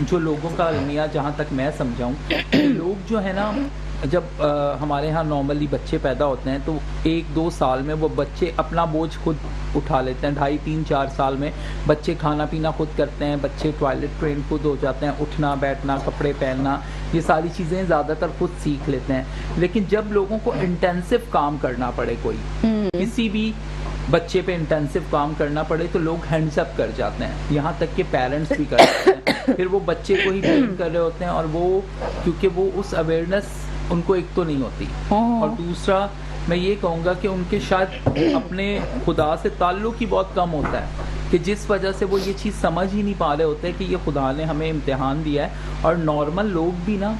जो लोगों का अलमिया जहाँ तक मैं समझाऊँ, लोग जो है ना, जब हमारे यहाँ नॉर्मली बच्चे पैदा होते हैं तो 1-2 साल में वो बच्चे अपना बोझ खुद उठा लेते हैं। 2.5, 3, 4 साल में बच्चे खाना पीना खुद करते हैं, बच्चे टॉयलेट ट्रेन खुद हो जाते हैं, उठना बैठना, कपड़े पहनना, ये सारी चीज़ें ज़्यादातर खुद सीख लेते हैं। लेकिन जब लोगों को इंटेंसिव काम करना पड़े, कोई किसी भी बच्चे पे इंटेंसिव काम करना पड़े, तो लोग हैंड्स अप कर जाते हैं, यहाँ तक कि पेरेंट्स भी कर जाते हैं। फिर वो बच्चे को ही ब्लेम कर रहे होते हैं, और वो क्योंकि वो उस अवेयरनेस उनको एक तो नहीं होती, और दूसरा मैं ये कहूँगा कि उनके शायद अपने खुदा से ताल्लुक़ ही बहुत कम होता है, कि जिस वजह से वो ये चीज़ समझ ही नहीं पा रहे होते कि ये खुदा ने हमें इम्तिहान दिया है। और नॉर्मल लोग भी ना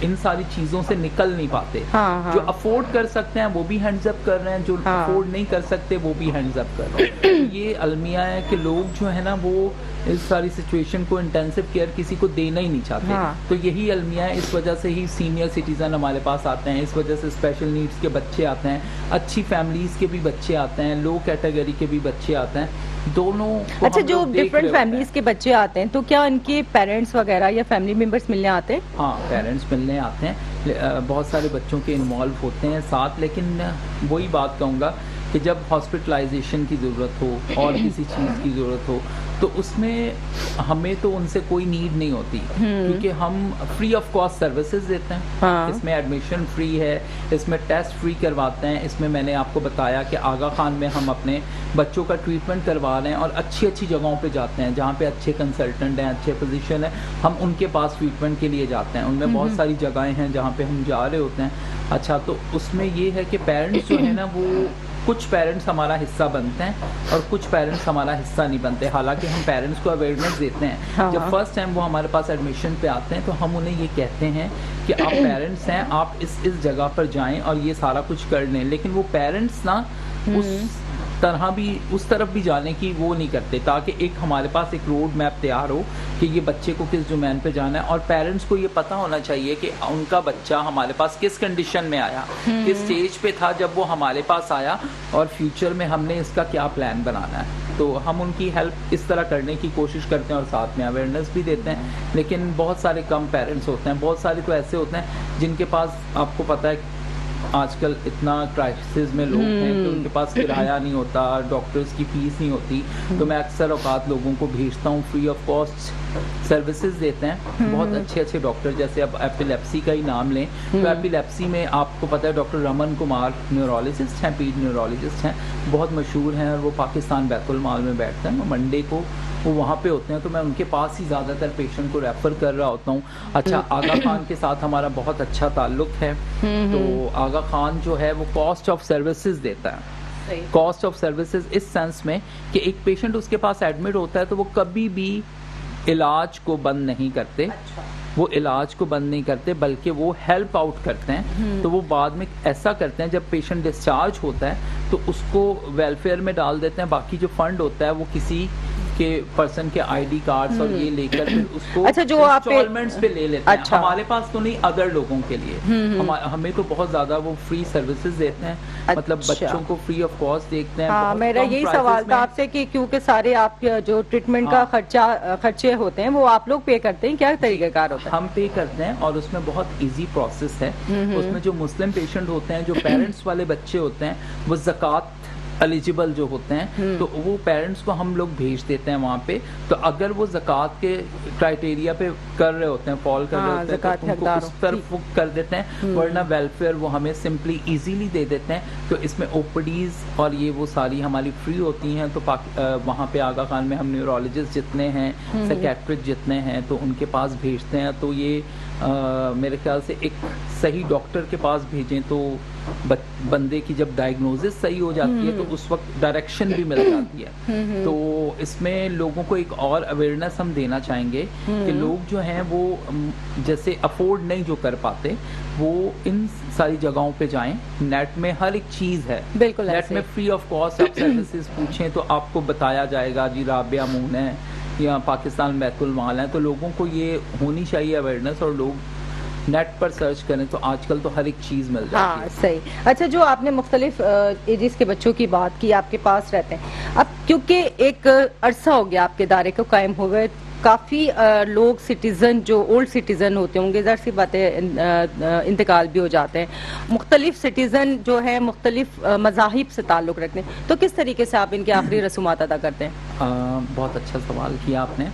इन सारी चीज़ों से निकल नहीं पाते। हाँ। जो अफोर्ड कर सकते हैं वो भी हैंड्स अप कर रहे हैं, जो अफोर्ड नहीं कर सकते वो भी हैंड्स अप कर रहे हैं। तो ये अलमिया है कि लोग जो है ना वो इस सारी सिचुएशन को इंटेंसिव केयर किसी को देना ही नहीं चाहते। तो यही अलमिया है, इस वजह से ही सीनियर सिटीज़न हमारे पास आते हैं, इस वजह से स्पेशल नीड्स के बच्चे आते हैं, अच्छी फैमिलीज़ के भी बच्चे आते हैं, लो कैटेगरी के भी बच्चे आते हैं, दोनों को। अच्छा, जो डिफरेंट फैमिलीज के बच्चे आते हैं तो क्या उनके पेरेंट्स वगैरह या फैमिली मेंबर्स मिलने आते हैं? हाँ, पेरेंट्स मिलने आते हैं, बहुत सारे बच्चों के इन्वॉल्व होते हैं साथ। लेकिन वही बात कहूँगा कि जब हॉस्पिटलाइजेशन की ज़रूरत हो और किसी चीज़ की ज़रूरत हो, तो उसमें हमें तो उनसे कोई नीड नहीं होती, क्योंकि हम फ्री ऑफ कॉस्ट सर्विसेज देते हैं। हाँ। इसमें एडमिशन फ्री है, इसमें टेस्ट फ्री करवाते हैं, इसमें मैंने आपको बताया कि आगा खान में हम अपने बच्चों का ट्रीटमेंट करवा रहे हैं, और अच्छी अच्छी जगहों पे जाते हैं जहाँ पे अच्छे कंसल्टेंट हैं, अच्छे पोजीशन है, हम उनके पास ट्रीटमेंट के लिए जाते हैं। उनमें बहुत सारी जगहें हैं जहाँ पे हम जा रहे होते हैं। अच्छा, तो उसमें ये है कि पेरेंट्स जो है ना, वो कुछ पेरेंट्स हमारा हिस्सा बनते हैं और कुछ पेरेंट्स हमारा हिस्सा नहीं बनते। हालांकि हम पेरेंट्स को अवेयरनेस देते हैं। हाँ। जब फर्स्ट टाइम वो हमारे पास एडमिशन पे आते हैं तो हम उन्हें ये कहते हैं कि आप पेरेंट्स हैं, आप इस जगह पर जाएं और ये सारा कुछ कर लें। लेकिन वो पेरेंट्स ना उस तरफ भी जाने की वो नहीं करते, ताकि एक हमारे पास एक रोड मैप तैयार हो कि ये बच्चे को किस डोमेन पे जाना है। और पेरेंट्स को ये पता होना चाहिए कि उनका बच्चा हमारे पास किस कंडीशन में आया, किस स्टेज पे था जब वो हमारे पास आया, और फ्यूचर में हमने इसका क्या प्लान बनाना है। तो हम उनकी हेल्प इस तरह करने की कोशिश करते हैं और साथ में अवेयरनेस भी देते हैं। लेकिन बहुत सारे कम पेरेंट्स होते हैं, बहुत सारे तो ऐसे होते हैं जिनके पास, आपको पता है, आजकल इतना क्राइसिस में लोग हैं कि उनके पास किराया नहीं होता, डॉक्टर्स की फीस नहीं होती, तो मैं अक्सर औकात लोगों को भेजता हूँ, फ्री ऑफ कॉस्ट सर्विसेज देते हैं। बहुत अच्छे अच्छे डॉक्टर, जैसे अब एपिलेप्सी का ही नाम लें तो एपिलेप्सी में आपको पता है डॉक्टर रमन कुमार न्यूरोलॉजिस्ट हैं, पीड न्यूरोलॉजिस्ट हैं, बहुत मशहूर हैं, और वो पाकिस्तान बैतुल माल में बैठते हैं। मंडे को वो वहाँ पे होते हैं, तो मैं उनके पास ही ज़्यादातर पेशेंट को रेफ़र कर रहा होता हूँ। अच्छा, आगा खान के साथ हमारा बहुत अच्छा ताल्लुक़ है, तो आगा खान जो है वो कॉस्ट ऑफ सर्विसेज देता है। कॉस्ट ऑफ सर्विसेज इस सेंस में कि एक पेशेंट उसके पास एडमिट होता है तो वो कभी भी इलाज को बंद नहीं करते। अच्छा। वो इलाज को बंद नहीं करते बल्कि वो हेल्प आउट करते हैं। तो वो बाद में ऐसा करते हैं, जब पेशेंट डिस्चार्ज होता है तो उसको वेलफेयर में डाल देते हैं, बाकी जो फंड होता है वो किसी के पर्सन के आईडी कार्ड्स और ये लेकर फिर उसको अच्छा, जो आप इंस्टॉलमेंट्स पे ले लेते हैं। अच्छा। हमारे पास तो नहीं, अदर लोगों के लिए हमें तो बहुत ज्यादा वो फ्री सर्विसेज देते हैं। अच्छा। मतलब बच्चों को फ्री ऑफ कॉस्ट देखते हैं। हाँ, मेरा यही सवाल था आपसे कि क्योंकि सारे आप जो ट्रीटमेंट का खर्चे होते हैं वो आप लोग पे करते हैं, क्या तरीक़ाकार होता है? हम पे करते हैं और उसमें बहुत इजी प्रोसेस है। उसमें जो मुस्लिम पेशेंट होते हैं, जो पेरेंट्स वाले बच्चे होते हैं, वो ज़कात एलिजिबल जो होते हैं, तो वो पेरेंट्स को हम लोग भेज देते हैं वहाँ पे। तो अगर वो ज़कात के क्राइटेरिया पे कर रहे होते हैं, फॉल कर रहे होते हैं, तो उनको उस तरफ कर देते हैं, वरना वेलफेयर वो हमें सिंपली इजीली दे देते हैं। तो इसमें ओपीडीज और ये वो सारी हमारी फ्री होती हैं। तो वहाँ पे आगा खान में हम न्यूरोलॉजिस्ट जितने हैं, साइकियाट्रिस्ट जितने हैं, तो उनके पास भेजते हैं। तो ये मेरे ख्याल से एक सही डॉक्टर के पास भेजें तो बंदे की जब डायग्नोसिस सही हो जाती है तो उस वक्त डायरेक्शन भी मिल जाती है। तो इसमें लोगों को एक और अवेयरनेस हम देना चाहेंगे कि लोग जो हैं वो जैसे अफोर्ड नहीं जो कर पाते, वो इन सारी जगहों पे जाएं। नेट में हर एक चीज़ है, बिल्कुल नेट में फ्री ऑफ कॉस्ट आप सर्विसेज पूछें तो आपको बताया जाएगा। जी राबिया मून है या पाकिस्तान बैतुल माल है, तो लोगों को ये होनी चाहिए अवेयरनेस, और लोग नेट पर सर्च करें तो आजकल तो हर एक चीज़ मिल जाती है। सही। अच्छा, जो आपने मुख्तलिफ एजेस के बच्चों की बात की, आपके पास रहते हैं, अब क्योंकि एक अरसा हो गया आपके दायरे को कायम हो गए, काफ़ी लोग सिटीज़न जो ओल्ड सिटीज़न होते होंगे, ज़ाहिर सी बातें इंतकाल भी हो जाते हैं, मुख्तलिफ सिटीज़न जो है मुख्तलिफ मज़ाहिब से ताल्लुक़ रखते हैं, तो किस तरीके से आप इनके आखिरी रसूमात अदा करते हैं? बहुत अच्छा सवाल किया आपने।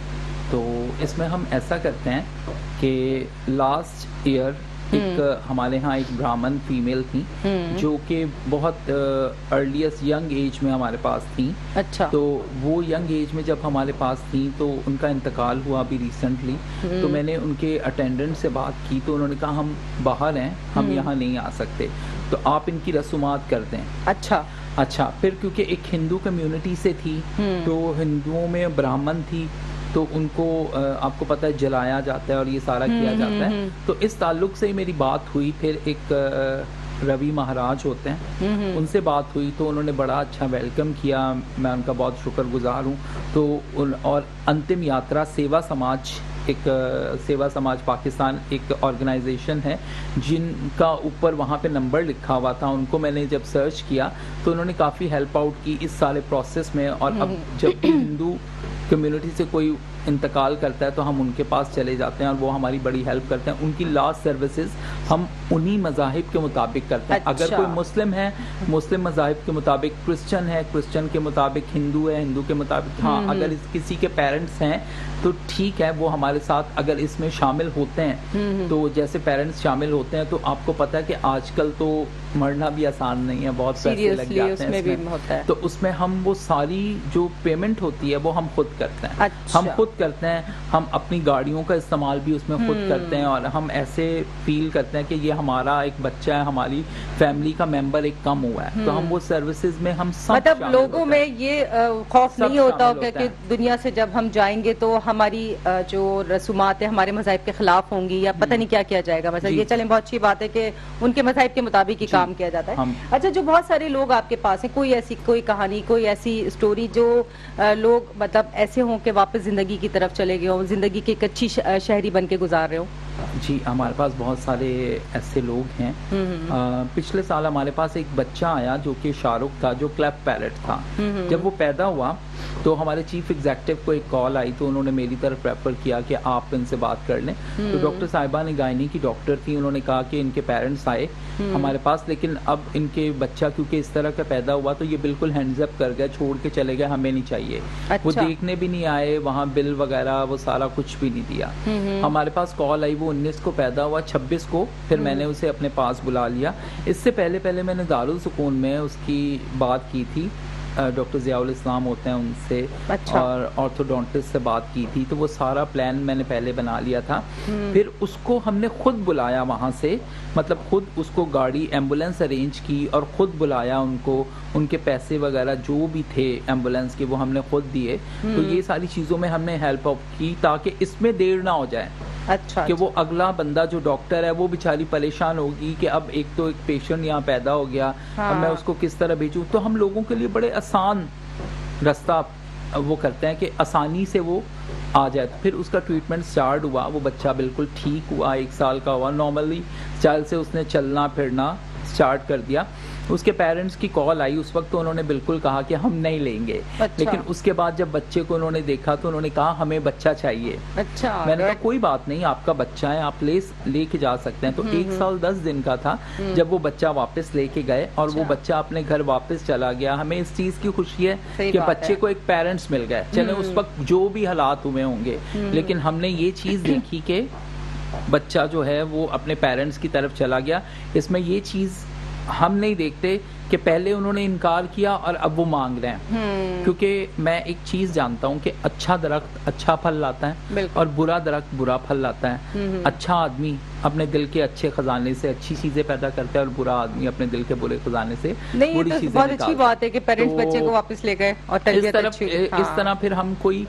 तो इसमें हम ऐसा करते हैं कि लास्ट ईयर एक हमारे यहाँ एक ब्राह्मण फीमेल थी जो कि बहुत अर्लीस्ट यंग एज में हमारे पास थी। अच्छा। तो वो यंग एज में जब हमारे पास थी तो उनका इंतकाल हुआ अभी रिसेंटली। तो मैंने उनके अटेंडेंट से बात की तो उन्होंने कहा हम बाहर हैं, हम यहाँ नहीं आ सकते, तो आप इनकी रसूमात कर दें। अच्छा, फिर क्योंकि एक हिंदू कम्युनिटी से थी तो हिंदुओं में ब्राह्मण थी तो उनको आपको पता है जलाया जाता है और ये सारा किया जाता है। तो इस ताल्लुक से ही मेरी बात हुई। फिर एक रवि महाराज होते हैं, उनसे बात हुई तो उन्होंने बड़ा अच्छा वेलकम किया, मैं उनका बहुत शुक्रगुजार हूँ। तो और अंतिम यात्रा सेवा समाज, एक सेवा समाज पाकिस्तान एक ऑर्गेनाइजेशन है जिनका ऊपर वहाँ पे नंबर लिखा हुआ था, उनको मैंने जब सर्च किया तो उन्होंने काफ़ी हेल्प आउट की इस सारे प्रोसेस में। और अब जब भी हिंदू कम्युनिटी से कोई इंतकाल करता है तो हम उनके पास चले जाते हैं और वो हमारी बड़ी हेल्प करते हैं। उनकी लास्ट सर्विसेज हम उन्हीं मज़ाहिब के मुताबिक करते हैं। अच्छा। अगर कोई मुस्लिम है मुस्लिम मज़ाहिब के मुताबिक, क्रिश्चियन है क्रिश्चियन के मुताबिक, हिंदू है हिंदू के मुताबिक। हाँ, अगर किसी के पेरेंट्स हैं तो ठीक है, वो हमारे साथ अगर इसमें शामिल होते हैं तो जैसे पेरेंट्स शामिल होते हैं तो आपको पता है कि आजकल तो मरना भी आसान नहीं है, बहुत पैसे लग जाते हैं इसमें। तो उसमें हम वो सारी जो पेमेंट होती है वो हम खुद करते हैं। अच्छा। हम खुद करते हैं, हम अपनी गाड़ियों का इस्तेमाल भी उसमें खुद करते हैं और हम ऐसे फील करते हैं कि ये हमारा एक बच्चा है, हमारी फैमिली का मेंबर एक कम हुआ है, तो हम वो सर्विसेज में हम सब मतलब लोगों में ये खौफ नहीं होता होगा कि दुनिया से जब हम जाएंगे तो हमारी जो रसूमात है हमारे मज़ाहिब के खिलाफ होंगी या पता नहीं क्या किया जाएगा। मतलब ये चलें, बहुत अच्छी बात है कि उनके मज़ाहिब के मुताबिक ही काम किया जाता है। अच्छा, जो बहुत सारे लोग आपके पास हैं, कोई ऐसी कोई कहानी, कोई ऐसी स्टोरी जो लोग मतलब ऐसे हों कि वापस जिंदगी की तरफ चले गए हों, जिंदगी की एक अच्छी शहरी बन के गुजार रहे हो? जी, हमारे पास बहुत सारे ऐसे लोग हैं। पिछले साल हमारे पास एक बच्चा आया जो कि शाहरुख था, जो क्लेफ्ट पैलेट था। जब वो पैदा हुआ तो हमारे चीफ एग्जेक्टिव को एक कॉल आई, तो उन्होंने मेरी तरफ रेफर किया कि आप इनसे बात कर लें। तो डॉक्टर साहिबा ने गायनी की डॉक्टर थी, उन्होंने कहा कि इनके पेरेंट्स आए हमारे पास, लेकिन अब इनके बच्चा क्योंकि इस तरह का पैदा हुआ तो ये बिल्कुल हैंड्स अप कर गए, छोड़ के चले गए, हमें नहीं चाहिए। वो देखने भी नहीं आए, वहाँ बिल वगैरह वो सारा कुछ भी नहीं दिया। हमारे पास कॉल आई, वो 19 को पैदा हुआ, 26 को फिर मैंने उसे अपने पास बुला लिया। इससे पहले मैंने दारुल सुकून में उसकी बात की थी, डॉक्टर ज़ियाउल इस्लाम होते हैं उनसे, और ऑर्थोडोंटिस्ट से बात की थी, तो वो सारा प्लान मैंने पहले बना लिया था। फिर उसको हमने खुद बुलाया वहाँ से, मतलब खुद उसको गाड़ी एम्बुलेंस अरेंज की और ख़ुद बुलाया उनको, उनके पैसे वगैरह जो भी थे एम्बुलेंस के वो हमने खुद दिए। तो ये सारी चीज़ों में हमने हेल्प की ताकि इसमें देर ना हो जाए। अच्छा, कि वो अगला बंदा जो डॉक्टर है वो बेचारी परेशान होगी कि अब एक तो एक पेशेंट यहाँ पैदा हो गया, अब मैं उसको किस तरह भेजूँ। तो हम लोगों के लिए बड़े आसान रास्ता वो करते हैं कि आसानी से वो आ जाए। तो फिर उसका ट्रीटमेंट स्टार्ट हुआ, वो बच्चा बिल्कुल ठीक हुआ, 1 साल का हुआ, नॉर्मली चाल से उसने चलना फिरना स्टार्ट कर दिया। उसके पेरेंट्स की कॉल आई उस वक्त, तो उन्होंने बिल्कुल कहा कि हम नहीं लेंगे। अच्छा। लेकिन उसके बाद जब बच्चे को उन्होंने देखा तो उन्होंने कहा हमें बच्चा चाहिए। अच्छा, मैंने कहा कोई बात नहीं, आपका बच्चा है, आप लेके जा सकते हैं। तो 1 साल 10 दिन का था जब वो बच्चा वापस लेके गए और वो बच्चा अपने घर वापस चला गया। हमें इस चीज की खुशी है कि बच्चे को एक पेरेंट्स मिल गए, चले उस वक्त जो भी हालात हुए होंगे, लेकिन हमने ये चीज देखी कि बच्चा जो है वो अपने पेरेंट्स की तरफ चला गया। इसमें ये चीज हम नहीं देखते कि पहले उन्होंने इनकार किया और अब वो मांग रहे हैं, क्योंकि मैं एक चीज जानता हूँ कि अच्छा दरख्त अच्छा फल लाता है और बुरा दरख्त बुरा फल लाता है। अच्छा आदमी अपने दिल के अच्छे खजाने से अच्छी चीजें पैदा करता है और बुरा आदमी अपने दिल के बुरे खजाने से बुरी चीजें। बहुत अच्छी बात है कि पेरेंट्स बच्चे को वापस ले गए और तरबियत अच्छी। इस तरह फिर हम कोई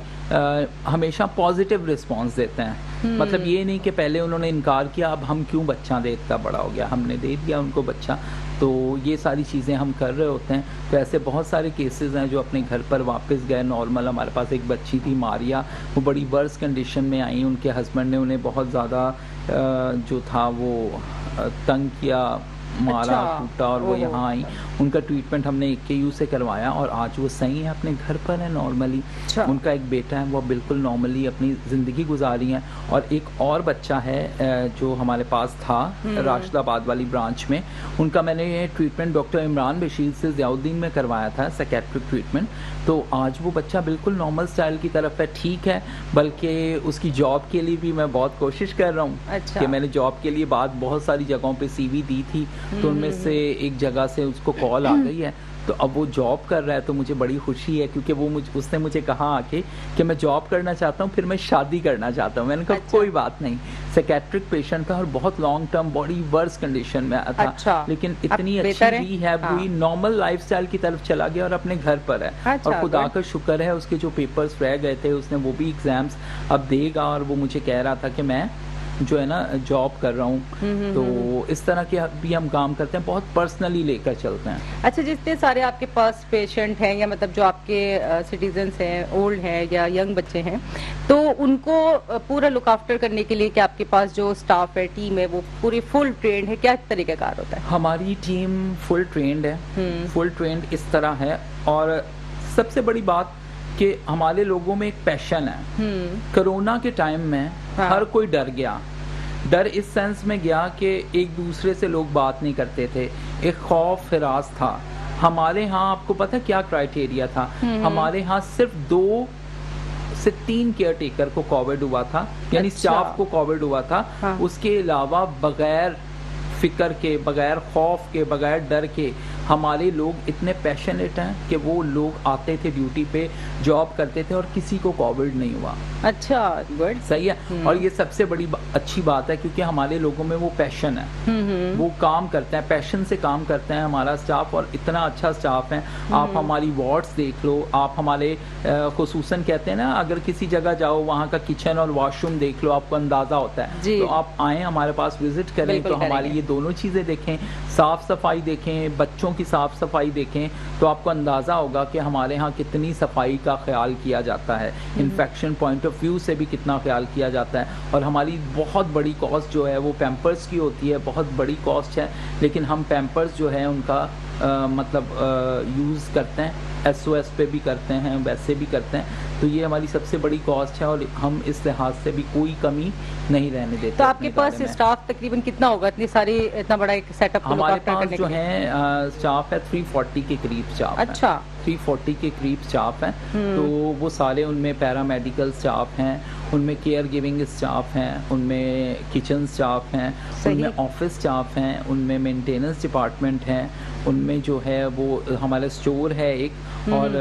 हमेशा पॉजिटिव रिस्पांस देते हैं। मतलब ये नहीं कि पहले उन्होंने इनकार किया अब हम क्यों बच्चा दे, इतना बड़ा हो गया, हमने दे दिया उनको बच्चा। तो ये सारी चीज़ें हम कर रहे होते हैं। तो ऐसे बहुत सारे केसेस हैं जो अपने घर पर वापस गए नॉर्मल। हमारे पास एक बच्ची थी मारिया, वो बड़ी वर्स कंडीशन में आई, उनके हस्बैंड ने उन्हें बहुत ज़्यादा जो था वो तंग किया, मारा कूटा, और वो यहाँ आई। उनका ट्रीटमेंट हमने AKU से करवाया और आज वो सही है, अपने घर पर है नॉर्मली। उनका एक बेटा है, वो बिल्कुल नॉर्मली अपनी ज़िंदगी गुजारी है। और एक और बच्चा है जो हमारे पास था राशिदाबाद वाली ब्रांच में, उनका मैंने ये ट्रीटमेंट डॉक्टर इमरान बशीर से ज़ियाउद्दीन में करवाया था, साइकेट्रिक ट्रीटमेंट। तो आज वो बच्चा बिल्कुल नॉर्मल स्टाइल की तरफ है, ठीक है। बल्कि उसकी जॉब के लिए भी मैं बहुत कोशिश कर रहा हूँ कि मैंने जॉब के लिए बहुत सारी जगहों पे CV दी थी, तो उनमें से एक जगह से उसको कॉल आ गई है, तो अब वो जॉब कर रहा है। तो मुझे बड़ी खुशी है क्योंकि वो उसने मुझे कहा आके कि मैं जॉब करना चाहता हूँ, फिर मैं शादी करना चाहता हूँ। मैंने कहा कोई बात नहीं, साइकेट्रिक पेशेंट था और बहुत long term body worse condition में आया था, लेकिन इतनी अच्छी रिहैब हुई, नॉर्मल लाइफस्टाइल की तरफ चला गया और अपने घर पर है। और खुदा का शुक्र है, उसके जो पेपर्स रह गए थे उसने वो भी एग्जाम्स अब देगा। और वो मुझे कह रहा था कि मैं जो है ना जॉब कर रहा हूँ। तो इस तरह के भी हम काम करते हैं, बहुत पर्सनली लेकर चलते हैं। अच्छा, जितने सारे आपके पास पेशेंट हैं या मतलब जो आपके सिटीजन्स हैं, ओल्ड हैं या यंग बच्चे हैं, तो उनको पूरा लुक आफ्टर करने के लिए क्या आपके पास जो स्टाफ है, टीम है, वो पूरी फुल ट्रेंड है? क्या तरीक़ाकार होता है? हमारी टीम फुल ट्रेंड है। फुल ट्रेंड इस तरह है, और सबसे बड़ी बात कि हमारे लोगों में एक पैशन है। कोरोना के टाइम में हर कोई डर गया। डर इस सेंस में गया कि एक दूसरे से लोग बात नहीं करते थे, एक खौफ हिरास था। हमारे यहाँ आपको पता है क्या क्राइटेरिया था? हमारे यहाँ सिर्फ 2 से 3 केयर टेकर को कोविड हुआ था, यानी स्टाफ को कोविड हुआ था। उसके अलावा बगैर फिक्र के, बगैर खौफ के, बगैर डर के हमारे लोग इतने पैशनेट हैं कि वो लोग आते थे ड्यूटी पे, जॉब करते थे और किसी को कोविड नहीं हुआ। अच्छा, गुड, सही है। और ये सबसे बड़ी अच्छी बात है क्योंकि हमारे लोगों में वो पैशन है, वो काम करते हैं, पैशन से काम करते हैं हमारा स्टाफ, और इतना अच्छा स्टाफ है। आप हमारी वार्ड्स देख लो, आप हमारे खुसूसन कहते हैं ना, अगर किसी जगह जाओ वहाँ का किचन और वॉशरूम देख लो, आपको अंदाजा होता है। तो आप आए हमारे पास विजिट करें, तो हमारी ये दोनों चीज़ें देखें, साफ सफाई देखें, बच्चों की साफ सफाई देखें, तो आपको अंदाज़ा होगा कि हमारे यहाँ कितनी सफाई का ख्याल किया जाता है, इन्फेक्शन पॉइंट ऑफ व्यू से भी कितना ख्याल किया जाता है। और हमारी बहुत बड़ी कॉस्ट जो है वो पैम्पर्स की होती है, बहुत बड़ी कॉस्ट है, लेकिन हम पैम्पर्स जो है उनका मतलब यूज़ करते हैं, SOS पे भी करते हैं, वैसे भी करते हैं। तो ये हमारी सबसे बड़ी कॉस्ट है और हम इस लिहाज से भी कोई कमी नहीं रहने देते। तो आपके अपने पास इदारे में। स्टाफ तकरीबन कितना होगा, इतनी सारी इतना बड़ा एक सेटअप को हमारे look after पास करने जो के लिए? है स्टाफ है 340 के करीब स्टाफ अच्छा। है। 340 के करीब स्टाफ है। तो वो सारे उनमें पैरामेडिकल स्टाफ हैं, उनमें केयर गिविंग स्टाफ हैं, उनमें किचन स्टाफ हैं, सही। उनमें ऑफिस स्टाफ हैं, उनमें मेंटेनेंस डिपार्टमेंट हैं, उनमें जो है वो हमारा स्टोर है एक, और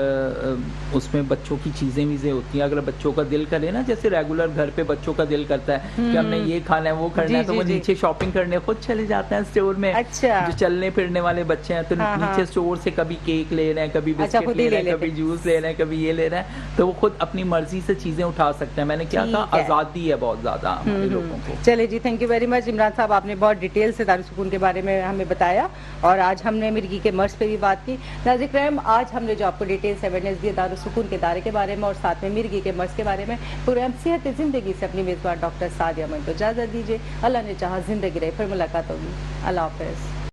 उसमें बच्चों की चीज़ें वीज़ें होती हैं। अगर बच्चों का दिल करे ना, जैसे रेगुलर घर पे बच्चों का दिल करता है कि हमने ये खाना है वो करना है, तो जी, वो जी। नीचे शॉपिंग करने खुद चले जाते हैं स्टोर में। अच्छा। जो चलने फिरने वाले बच्चे हैं तो हाँ, नीचे हाँ। स्टोर से कभी केक ले रहे हैं, कभी अच्छा, बिस्किट खुद ही ले रहे ले हैं, कभी लेते। जूस ले रहे हैं, कभी ये ले रहे हैं, तो वो खुद अपनी मर्जी से चीजें उठा सकते हैं। मैंने क्या ठीक कहा, है। आज़ादी है बहुत ज्यादा हमारे लोगों को। चले जी, thank you very much Imran sahab, आपने बहुत डिटेल से दारुसुकून के बारे में हमें बताया और आज हमने मिर्गी के मर्ज पे भी बात की। नाज़रीन करम, आज हमने जो आपको डिटेल से अवेयरनेस दी दारुसुकून के दायरे के बारे में और साथ में मिर्गी के मर्ज के बारे में, प्रोग्राम सेहत ज़िंदगी से अपनी मेज़बान डॉक्टर सादिया अमन को इजाज़त दीजिए। अल्लाह ने चाहा ज़िंदगी रहे, फिर मुलाकात होगी। अल्लाह हाफ़िज़।